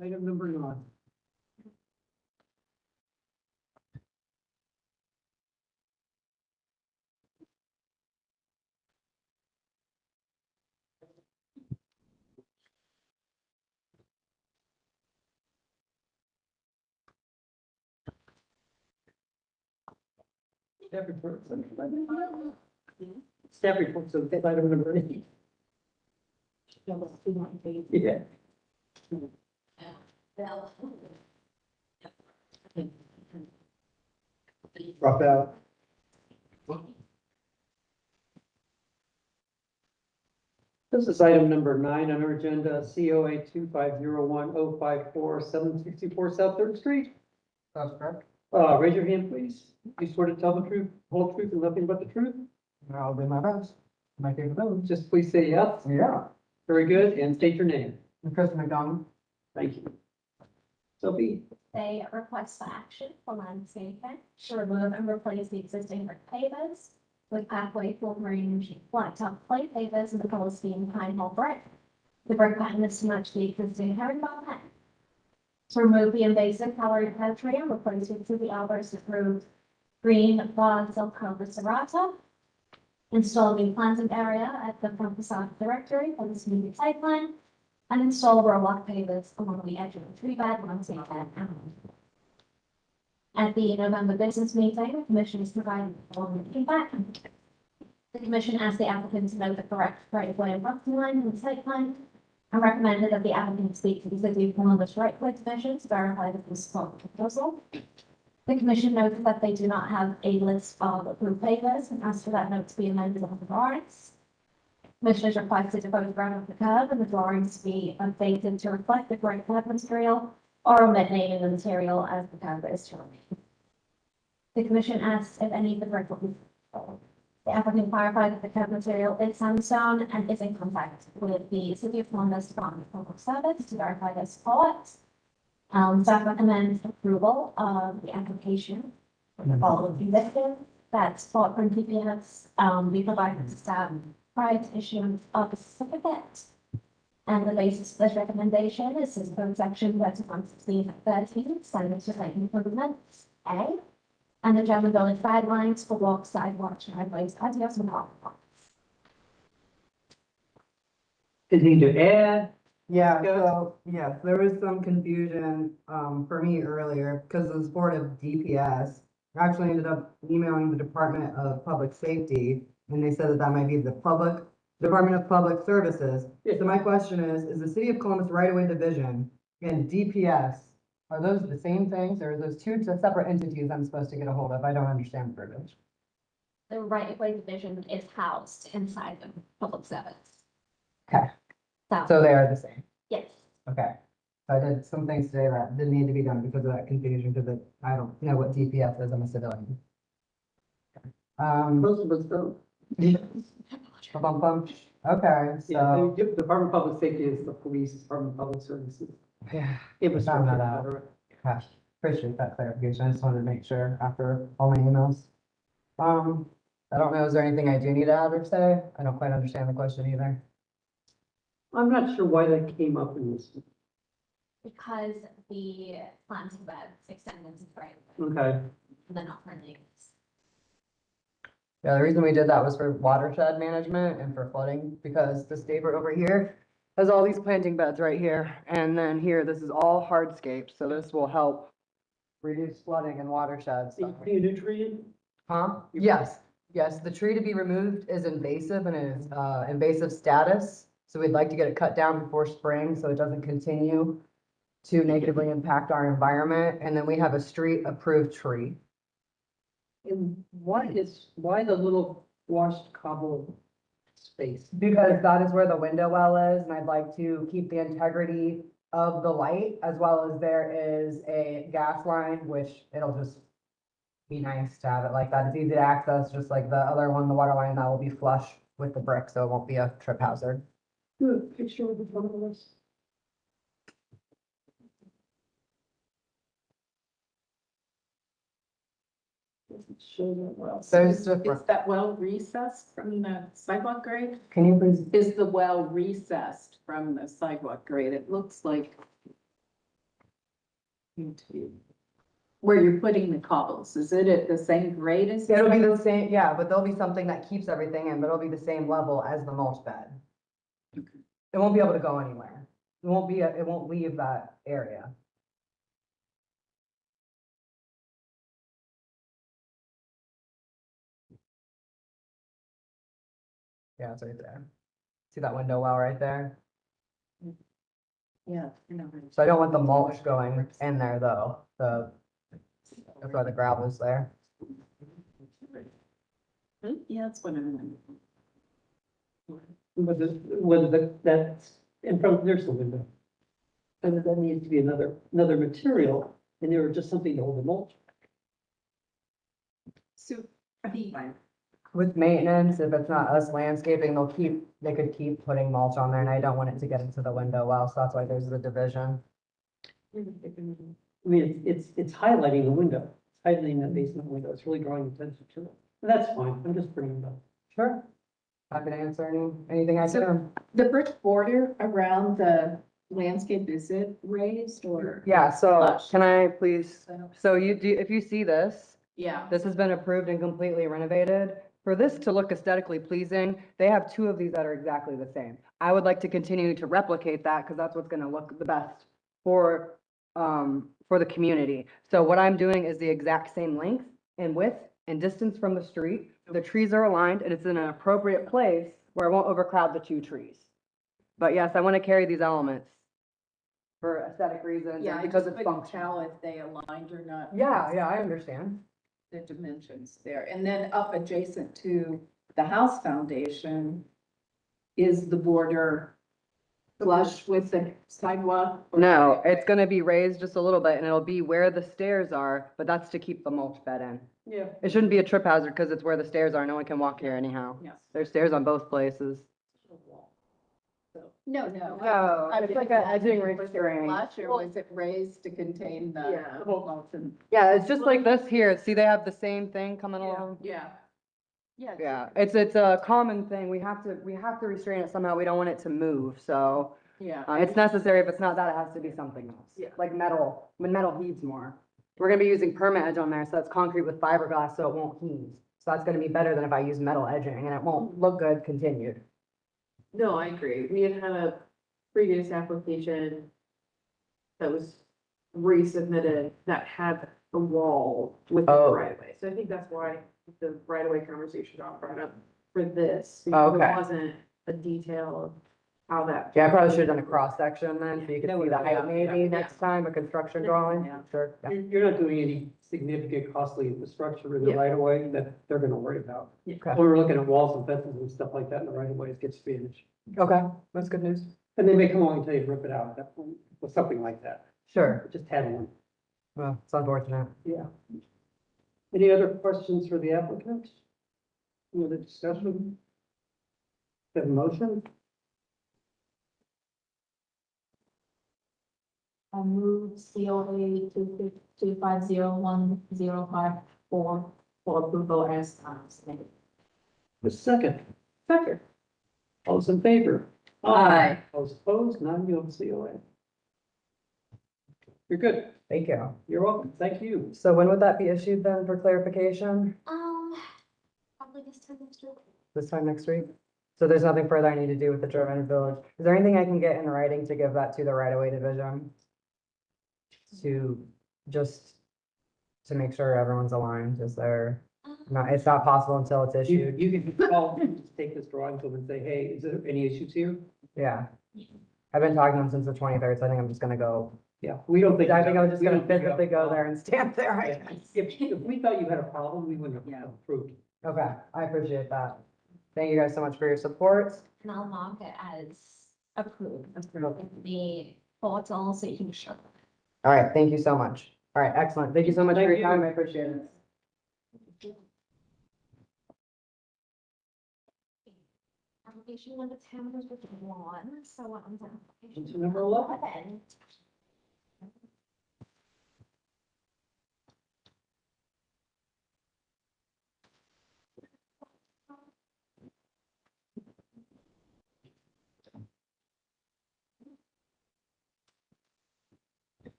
Item number 9. Staff reports. Staff reports, so that's item number 8. Yeah. Drop out. This is item number 9 on our agenda, COA 2501054-764 South Third Street. That's correct. Raise your hand, please. You swear to tell the truth, whole truth, and nothing but the truth? I'll do my best. My capabilities. Just please say yes. Yeah. Very good, and state your name. Chris McDonald. Thank you. Sophie? They request for action for landscaping to remove and replace the existing brick pavers with pathway full range blacktop clay pavers and the color scheme pine whole brick. The brick pattern is to match the existing herringbone pattern. To remove the invasive colored head tree and replace it with the arborist approved green barn silk cobra serrata. Install new planting area at the front facade directory for the smooth site plan. And install row lock pavers along the edge of the tree bed once again. At the November business meeting, the commission is providing the following feedback. The commission asked the applicant to note the correct right-of-way and property line in the site plan, and recommended that the applicant speak to the City of Columbus Right-of-Way Commission to verify that the support the proposal. The commission noted that they do not have a list of approved pavers and asked for that note to be amended on the drawings. Commissioners requested a photograph of the curb and the drawings to be updated to reflect the correct curb material or omit naming the material as the curb is to remain. The commission asked if any of the brick will be the applicant clarified that the curb material is sandstone and is in contact with the City of Columbus Department of Public Service to verify their support. Staff recommends approval of the application with the following conditions: that support from TPS be provided to staff prior to issuance of a certificate. And the basis for this recommendation is as per section 3116-13, standards for site improvements, A, and the general village guidelines for walk, sidewalk, driveways, patios, and parking lots. Anything to add? Yeah, Go. so, yes, there was some confusion, for me earlier, because the Board of DPS actually ended up emailing the Department of Public Safety, and they said that that might be the Department of Public Services. So my question is the City of Columbus Right-of-Way Division and DPS, are those the same things, or are those two separate entities I'm supposed to get a hold of? I don't understand the verbiage. The right-of-way division is housed inside the public service. Okay, So, so they are the same. yes, Okay. I did some things today that didn't need to be done because of that confusion, because I don't know what DPS is, I'm a civilian. Most of us don't. Bum. Okay, Yeah, so, the Department of Public Safety is the police, Department of Public Services. yeah, Infrastructure, Found that out. et cetera. gosh, appreciate that clarification. I just wanted to make sure after all my emails. I don't know, is there anything I do need to add or say? I don't quite understand the question either. I'm not sure why that came up in this. because the planting beds extended to right, Okay. and they're not friendly. Yeah, the reason we did that was for watershed management and for flooding, because this neighbor over here has all these planting beds right here, and then here, this is all hardscape, so this will help reduce flooding and watersheds. Are you putting a new tree in? Huh? Yes, the tree to be removed is invasive and is invasive status. So we'd like to get it cut down before spring so it doesn't continue to negatively impact our environment. And then we have a street approved tree. And why the little washed cobble space. Because that is where the window well is, and I'd like to keep the integrity of the light, as well as there is a gas line, which it'll just be nice to have it like that. It's easy to access, just like the other one, the water line, that will be flush with the brick, so it won't be a trip hazard. Good, picture of the front of this. Show that well. There's Is different, that well recessed from the sidewalk grade? can you please, Is the well recessed from the sidewalk grade? It looks like where you're putting the cobbles, is it at the same grade as? it'll be the same, yeah, but there'll be something that keeps everything in, but it'll be the same level as the mulch bed. It won't be able to go anywhere. It won't be, it won't leave that area. Yeah, it's right there. See that window well right there? Yeah, I know. So I don't want the mulch going in there though, that's why the gravel's there. Yeah, that's what I'm. That's in front, there's the window. And that needs to be another material, and there was just something to hold the mulch. So, With maintenance, if it's not us landscaping, they could keep putting mulch on there, and I don't want it to get into the window well, so that's why there's the division. I mean, it's highlighting the window, it's highlighting that basement window, it's really drawing attention to it. And that's fine, I'm just bringing it up. Sure. Happy to answer anything I can. the brick border around the landscape, is it raised or? Yeah, so Flush. can I please, so you do, if you see this, Yeah. this has been approved and completely renovated. For this to look aesthetically pleasing, they have two of these that are exactly the same. I would like to continue to replicate that because that's what's gonna look the best for the community. So what I'm doing is the exact same length and width and distance from the street. The trees are aligned and it's in an appropriate place where it won't overcrowd the two trees. But yes, I want to carry these elements for aesthetic reasons Yeah, and I because just it's couldn't functional. tell if they aligned or not. Yeah, I understand. The dimensions there, and then up adjacent to the house foundation is the border flush with the sidewalk? or- No, it's gonna be raised just a little bit and it'll be where the stairs are, but that's to keep the mulch bed in. Yeah. It shouldn't be a trip hazard because it's where the stairs are. No one can walk here anyhow. Yes. There's stairs on both places. No. No, it's like a edging restraint. Flush, or was it raised to contain the? Yeah. Molten? Yeah, it's just like this here. See, they have the same thing coming along. Yeah. Yeah. Yeah, it's a common thing. We have to restrain it somehow. We don't want it to move, so. Yeah. It's necessary. If it's not that, it has to be something else. Yeah. Like metal, when metal heaves more. We're gonna be using perma edge on there, so that's concrete with fiberglass, so it won't heave. So that's gonna be better than if I use metal edging, and it won't look good continued. No, I agree. We had a previous application that was resubmitted that had the wall with the Oh. right of way. So I think that's why the right of way conversation got brought up for this. Because Okay. it wasn't a detail of how that. Yeah, I probably should have done a cross section then, so you could That see the would've- height maybe yeah. next time, a construction drawing. Yeah. Sure. Yeah. You're not doing any significant costly infrastructure in the Yeah. right of way that they're gonna worry about. Okay. When we're looking at walls and fences and stuff like that in the right of way, it gets managed. Okay, that's good news. And they may come along and tell you to rip it out at that point, or something like that. Sure. Just had one. Well, it's unfortunate. Yeah. Any other questions for the applicant? Any other discussion? Have a motion? I move COA 2501054 for approval as submitted. The second. Second. All those in favor? Aye. All those opposed? None, you have COA. You're good. Thank you. You're welcome. Thank you. So when would that be issued then for clarification? Probably this time next week. This time next week? So there's nothing further I need to do with the German Village. Is there anything I can get in writing to give that to the right-of-way division? To just to make sure everyone's aligned, is there, no, it's not possible until it's You, issued? you can call, just take this drawing to them and say, hey, is there any issues here? Yeah. I've been talking to them since the 23rd, so I think I'm just gonna go. Yeah, we don't think. I think I'm just we gonna don't think you have physically a go problem. there and stand there, I Yeah. guess. If we thought you had a problem, we wouldn't have approved. Okay, I appreciate that. Thank you guys so much for your support. And I'll mark it as approved in the portal so you can show. All right, thank you so much. All right, excellent. Thank you so much for your time. I appreciate it. Application number 10 was with one, so what was application? Number 11.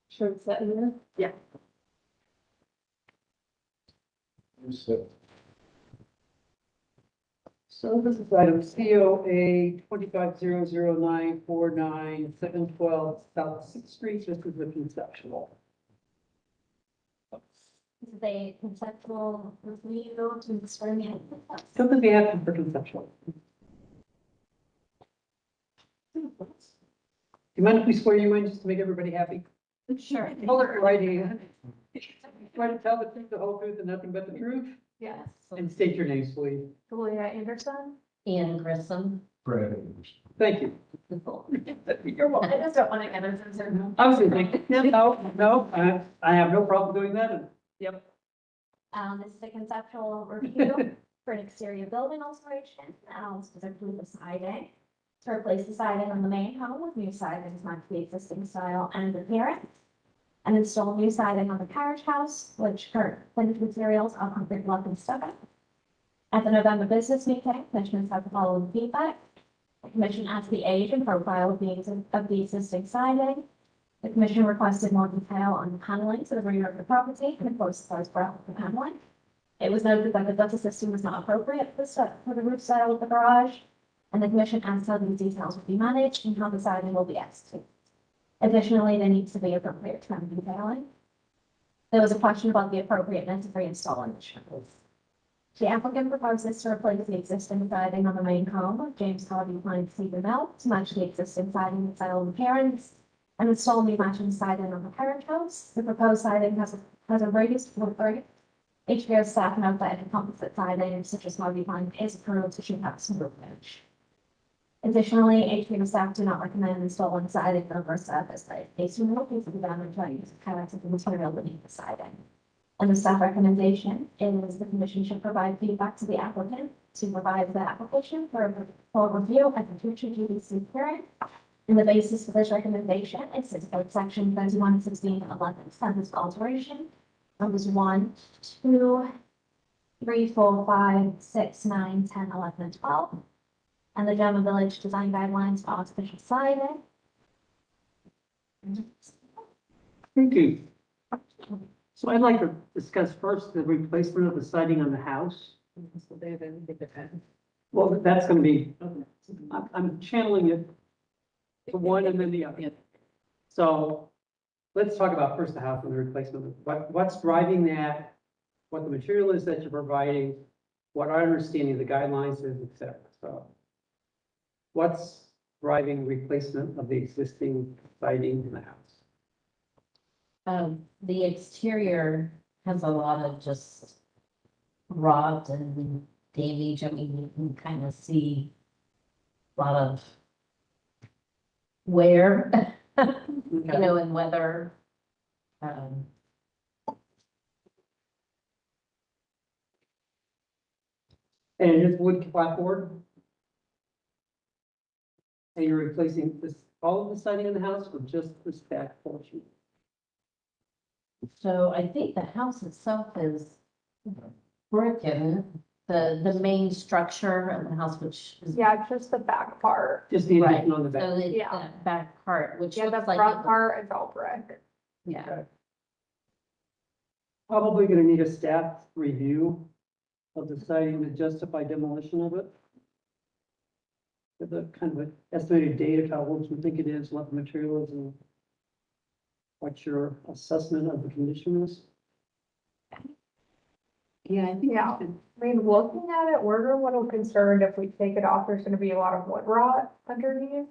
Sure, it's that in there? Yeah. So this is item COA 2500949712 South Sixth Street. This is the conceptual. This is a conceptual review to experiment. Something we have for conceptual. Do you mind if we swear you in just to make everybody happy? Sure. Hold it right hand. Try to tell the truth, the whole truth, and nothing but the truth. Yes. And state your names, please. Julia Anderson? Ian Grissom. Thank you. You're welcome. I just don't want to get into it. I was gonna think, no, I have no problem doing that. Yep. This is a conceptual review for an exterior building alteration, specifically the siding. To replace the siding on the main home with new siding match the existing style and appearance. And install new siding on the carriage house, which current finished materials are concrete block and stucco. At the November business meeting, commissioners have the following feedback. The commission asked the age and profile of the existing siding. The commission requested more detail on the paneling to the rear of the property and the closest size breadth of the paneling. It was noted that the gutter system was not appropriate for the roof style of the garage. And the commission asked how these details will be managed and how the siding will be executed. Additionally, there needs to be appropriate trim detailing. There was a question about the appropriateness of reinstalling the shingles. The applicant proposes to replace the existing siding on the main home of James Harvey Pine Cedar Mill to match the existing siding style and appearance, and install new matching siding on the carriage house. The proposed siding has a raised wood grate. HBO staff note that any composite siding such as Harvey Pine is approved to should have some roof edge. Additionally, HPM staff do not recommend installing siding over a surface that is removed to the damage by use of character of the material beneath the siding. And the staff recommendation is the commission should provide feedback to the applicant to revise the application for review at the future GBC hearing. And the basis for this recommendation is section 311611 standards for alteration. Numbers 1, 2, 3, 4, 5, 6, 9, 10, 11, and 12. And the German Village Design Guidelines for Artificial Siding. Thank you. So I'd like to discuss first the replacement of the siding on the house. Well, that's gonna be, I'm channeling it to one and then the other. So let's talk about first the house and the replacement. What's driving that? What the material is that you're providing, what our understanding of the guidelines is, et cetera. So what's driving replacement of the existing siding in the house? The exterior has a lot of just rot and damage. I mean, you can kind of see a lot of wear, you know, and weather. And it's wood clapboard? And you're replacing this, all of the siding in the house or just this back portion? So I think the house itself is brick and the main structure of the house, which is. Yeah, just the back part. Just the Right. addition on the back? So it's Yeah. that back part, which Yeah, the looks like. front part is all brick. Yeah. Probably gonna need a staff review of the siding to justify demolition of it. With a kind of an estimated date of how old you think it is, what the material is, and what your assessment of the condition is. Yeah, I mean, looking at it, we're a little concerned if we take it off, there's gonna be a lot of wood rot underneath.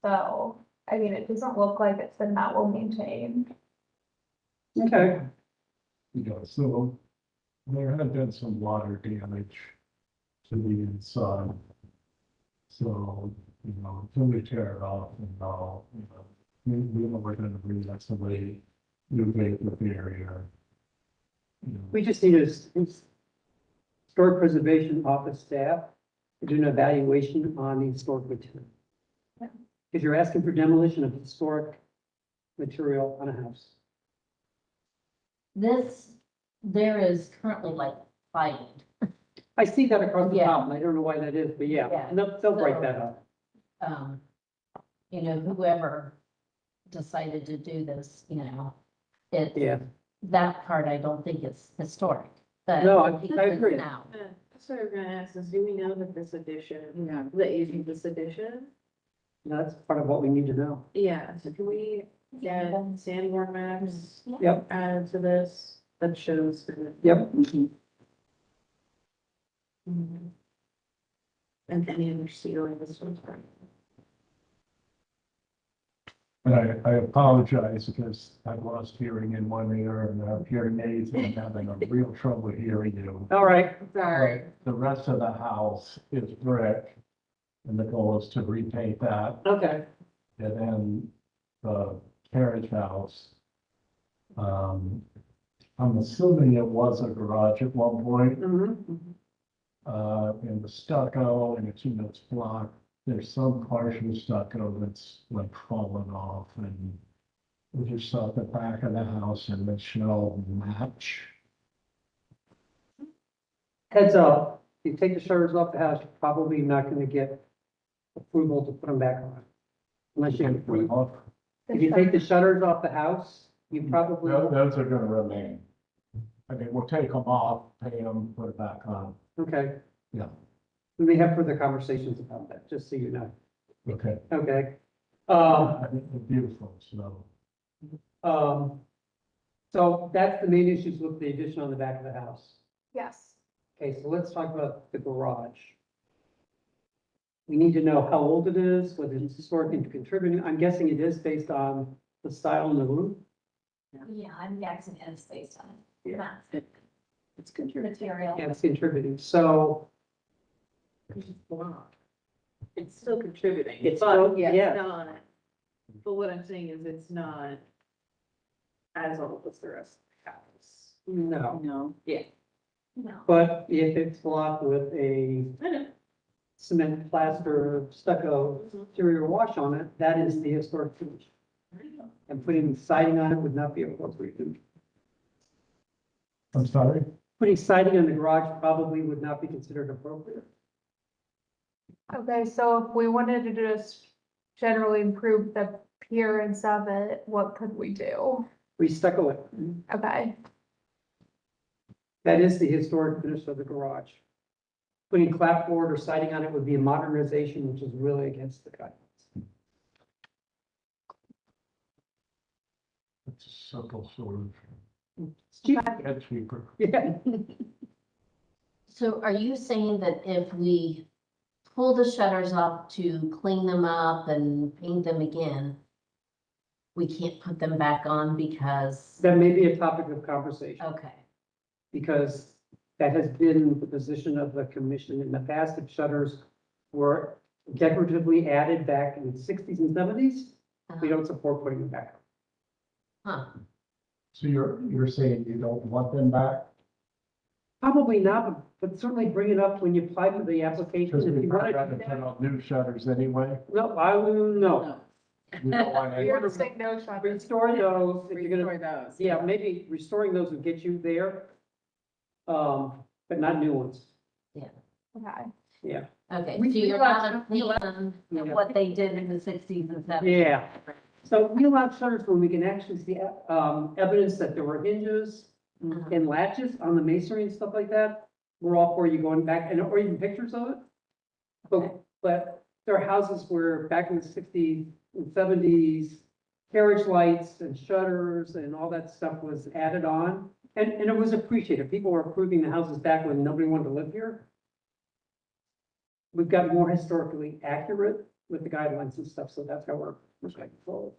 So, I mean, it doesn't look like it's been that well maintained. Okay. You got so. There had been some water damage to the inside. So, until we tear it off and all, we we're gonna bring that somebody new gate with the area. We just need a historic preservation office staff to do an evaluation on the historic material. Because you're asking for demolition of historic material on a house. There is currently like fighting. I see that across the Yeah. top, and I don't know why that is, but yeah, Yeah. and they'll break that up. Whoever decided to do this, it, Yeah. that part I don't think is historic, but. No, I because agree. it's now. That's what I was gonna ask is, do we know that this addition, that using this addition? No, that's part of what we need to know. Yeah, so can we get sandboard maps Yep, added to this that shows? yep. Mhm. And any other ceiling, this one's fine. And I apologize because I lost hearing in one ear and I have hearing aids and I'm having a real trouble hearing you. All right. Sorry. The rest of the house is brick and the goal is to repaint that. Okay. And then the carriage house. I'm assuming it was a garage at one point, Mhm. and the stucco and it's blocked. There's some partial stucco that's like fallen off and we just saw the back of the house and the shell match. Heads up, if you take the shutters off the house, you're probably not gonna get approval to put them back on. Unless you, if you take the shutters off the house, you probably. Those are gonna remain. I mean, we'll take them off, pay them, put it back on. Okay. Yeah. We may have further conversations about that, just so you know. Okay. Okay. I think they're beautiful, so. So that's the main issues with the addition on the back of the house. Yes. Okay, so let's talk about the garage. We need to know how old it is, whether it's historic and contributing. I'm guessing it is based on the style and the roof. Yeah, I'm guessing it's based on Yeah. that It's contributing. material. Yeah, it's contributing. So It's block. It's still contributing. It's but still- it's yeah. not. But what I'm saying is it's not as old as the rest of the house. no, No. Yeah. No. but if it's blocked with a I know. cement plaster stucco exterior wash on it, that is the historic finish. And putting siding on it would not be appropriate. I'm sorry? Putting siding on the garage probably would not be considered appropriate. Okay, so if we wanted to just generally improve the appearance of it, what could we do? We stucco it. Okay, That is the historic finish of the garage. Putting clapboard or siding on it would be a modernization, which is really against the guidelines. It's a simple solution. It's cheap. And cheaper. Yeah. So are you saying that if we pull the shutters off to clean them up and paint them again, we can't put them back on because, That may be a topic of conversation, okay, because that has been the position of the commission in the past. If shutters were decoratively added back in the sixties and seventies, we don't support putting them back. huh, So you're saying you don't want them back? Probably not, but certainly bring it up when you apply for the application. Because If we you might want have to to, put on new shutters anyway. no, I will, no. We don't want any- you're saying no shutters. Restore those, if you're Restore gonna, those. yeah, maybe restoring those would get you there. But not new ones, Okay, yeah. okay, We- so we you're allowed- not a we allowed- fan of Yeah. what they did in the sixties and seventies? Yeah. So we allow shutters when we can actually see, evidence that there were hinges and latches on the masonry and stuff like that. We're all for you going back and, or even pictures of it. But there are houses where back in the sixties and seventies, carriage lights and shutters and all that stuff was added on. And it was appreciated. People were approving the houses back when nobody wanted to live here. We've got more historically accurate with the guidelines and stuff, so that's how we're going forward.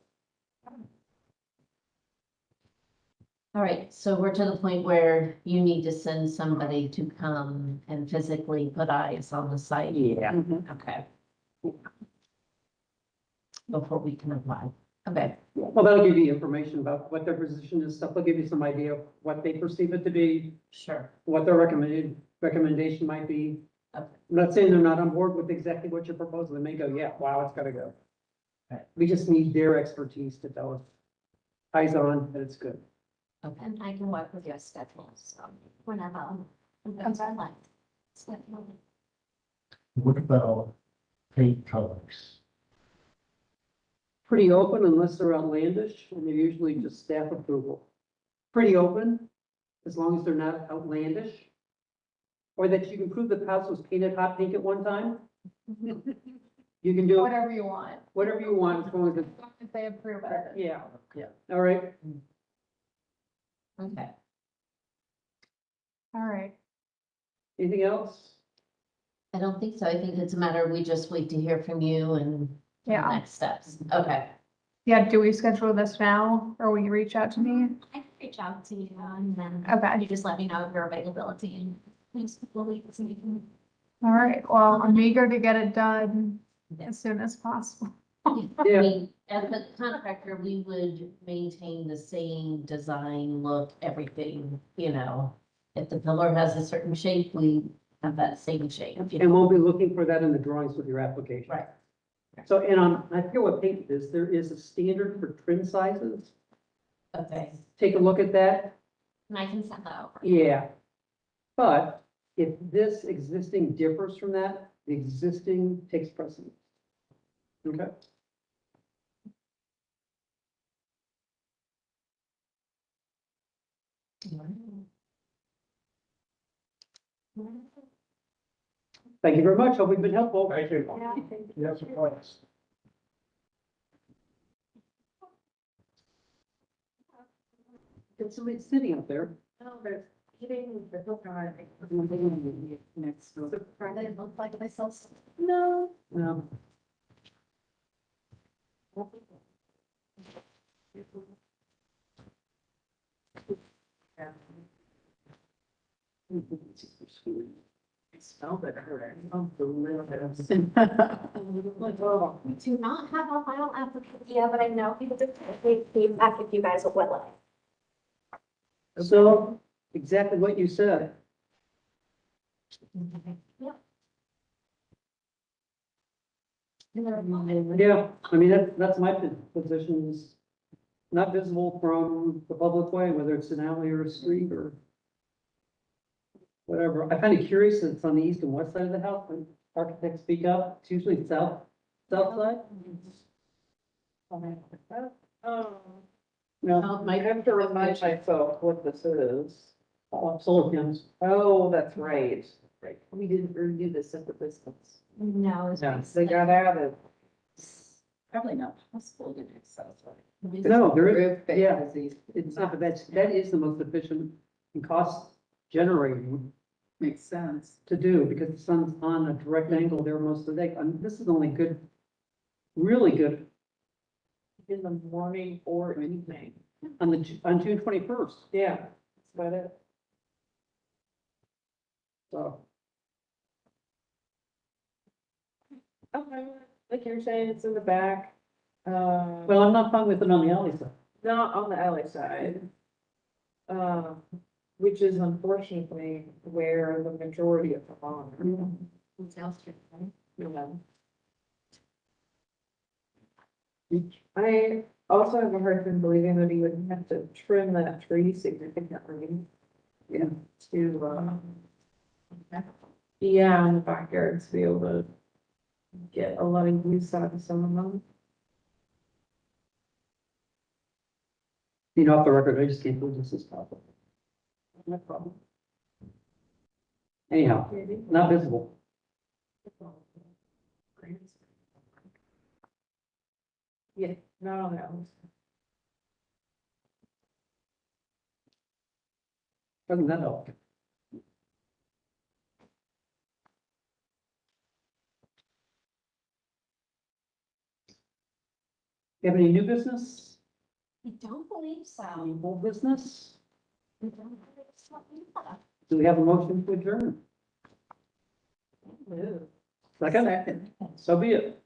All right, so we're to the point where you need to send somebody to come and physically put eyes on the site. Yeah. Okay. Before we can apply. Okay. Well, that'll give you information about what their position is, stuff. They'll give you some idea of what they perceive it to be, Sure. what their recommendation might be. Okay. I'm not saying they're not on board with exactly what you're proposing. They may go, yeah, wow, it's gotta go. Right. We just need their expertise to tell us, eyes on, that it's good. Okay. And I can work with your schedule, so whenever it comes on like. Schedule. What about paint colors? Pretty open unless they're outlandish, and they're usually just staff approval. Pretty open, as long as they're not outlandish. Or that you can prove the house was painted hot pink at one time. You can do Whatever you want, whatever you want, as long as it's, if they approve it. yeah, all right. Okay. All right. Anything else? I don't think so. I think it's a matter, we just wait to hear from you and Yeah. next steps. Okay. Yeah, do we schedule this now, or will you reach out to me? I can reach out to you and then Okay. you just let me know of your availability and please will leave this meeting. All right, well, I'm eager to get it done as soon as possible. I Yeah. mean, as a contractor, we would maintain the same design, look, everything, you know. If the pillar has a certain shape, we have that same shape. you And know. we'll be looking for that in the drawings with your application. Right. So, and I forget what paint it is, there is a standard for trim sizes. Okay. Take a look at that. And I can send that over. Yeah. But if this existing differs from that, the existing takes precedence. Okay? Thank you very much. Hope we've been helpful. Thank you. Yeah. Yes, of course. Get somebody sitting up there. No, they're eating the hook on. Next. They look like themselves. No. I smelled it. We do not have a final application yet, but I know people did take feedback if you guys are willing. So, exactly what you said. Yeah. Yeah, I mean, that's my position is not visible from the public way, whether it's an alley or a street or whatever. I find it curious that it's on the east and west side of the house, when architects speak up, it's usually south side. No, I have to remind myself what this is. solar panels. Oh, that's right. Right. We didn't review this at the distance. No, it's. No. They got added. Probably not possible to do so. No, there is, Roof yeah, vacancies. it's not, but that is the most efficient and cost generating Makes sense. to do because the sun's on a direct angle there most of the day. And this is only good, really good In the morning or evening. on June 21st. Yeah, that's about it. So, Okay, like you're saying, it's in the back. well, I'm not fine with it on the alley side. Not on the alley side. Which is unfortunately where the majority of them are. I also have a hard time believing that he would have to trim that tree significantly. Yeah. To, yeah, in the backyard to be able to get a lot of use out of some of them. You know, off the record, I just can't believe this is possible. No problem. Anyhow, not visible. Yeah, not on that one. Doesn't that help? You have any new business? I don't believe so. Any old business? Do we have a motion to adjourn? Second? Second. So be it.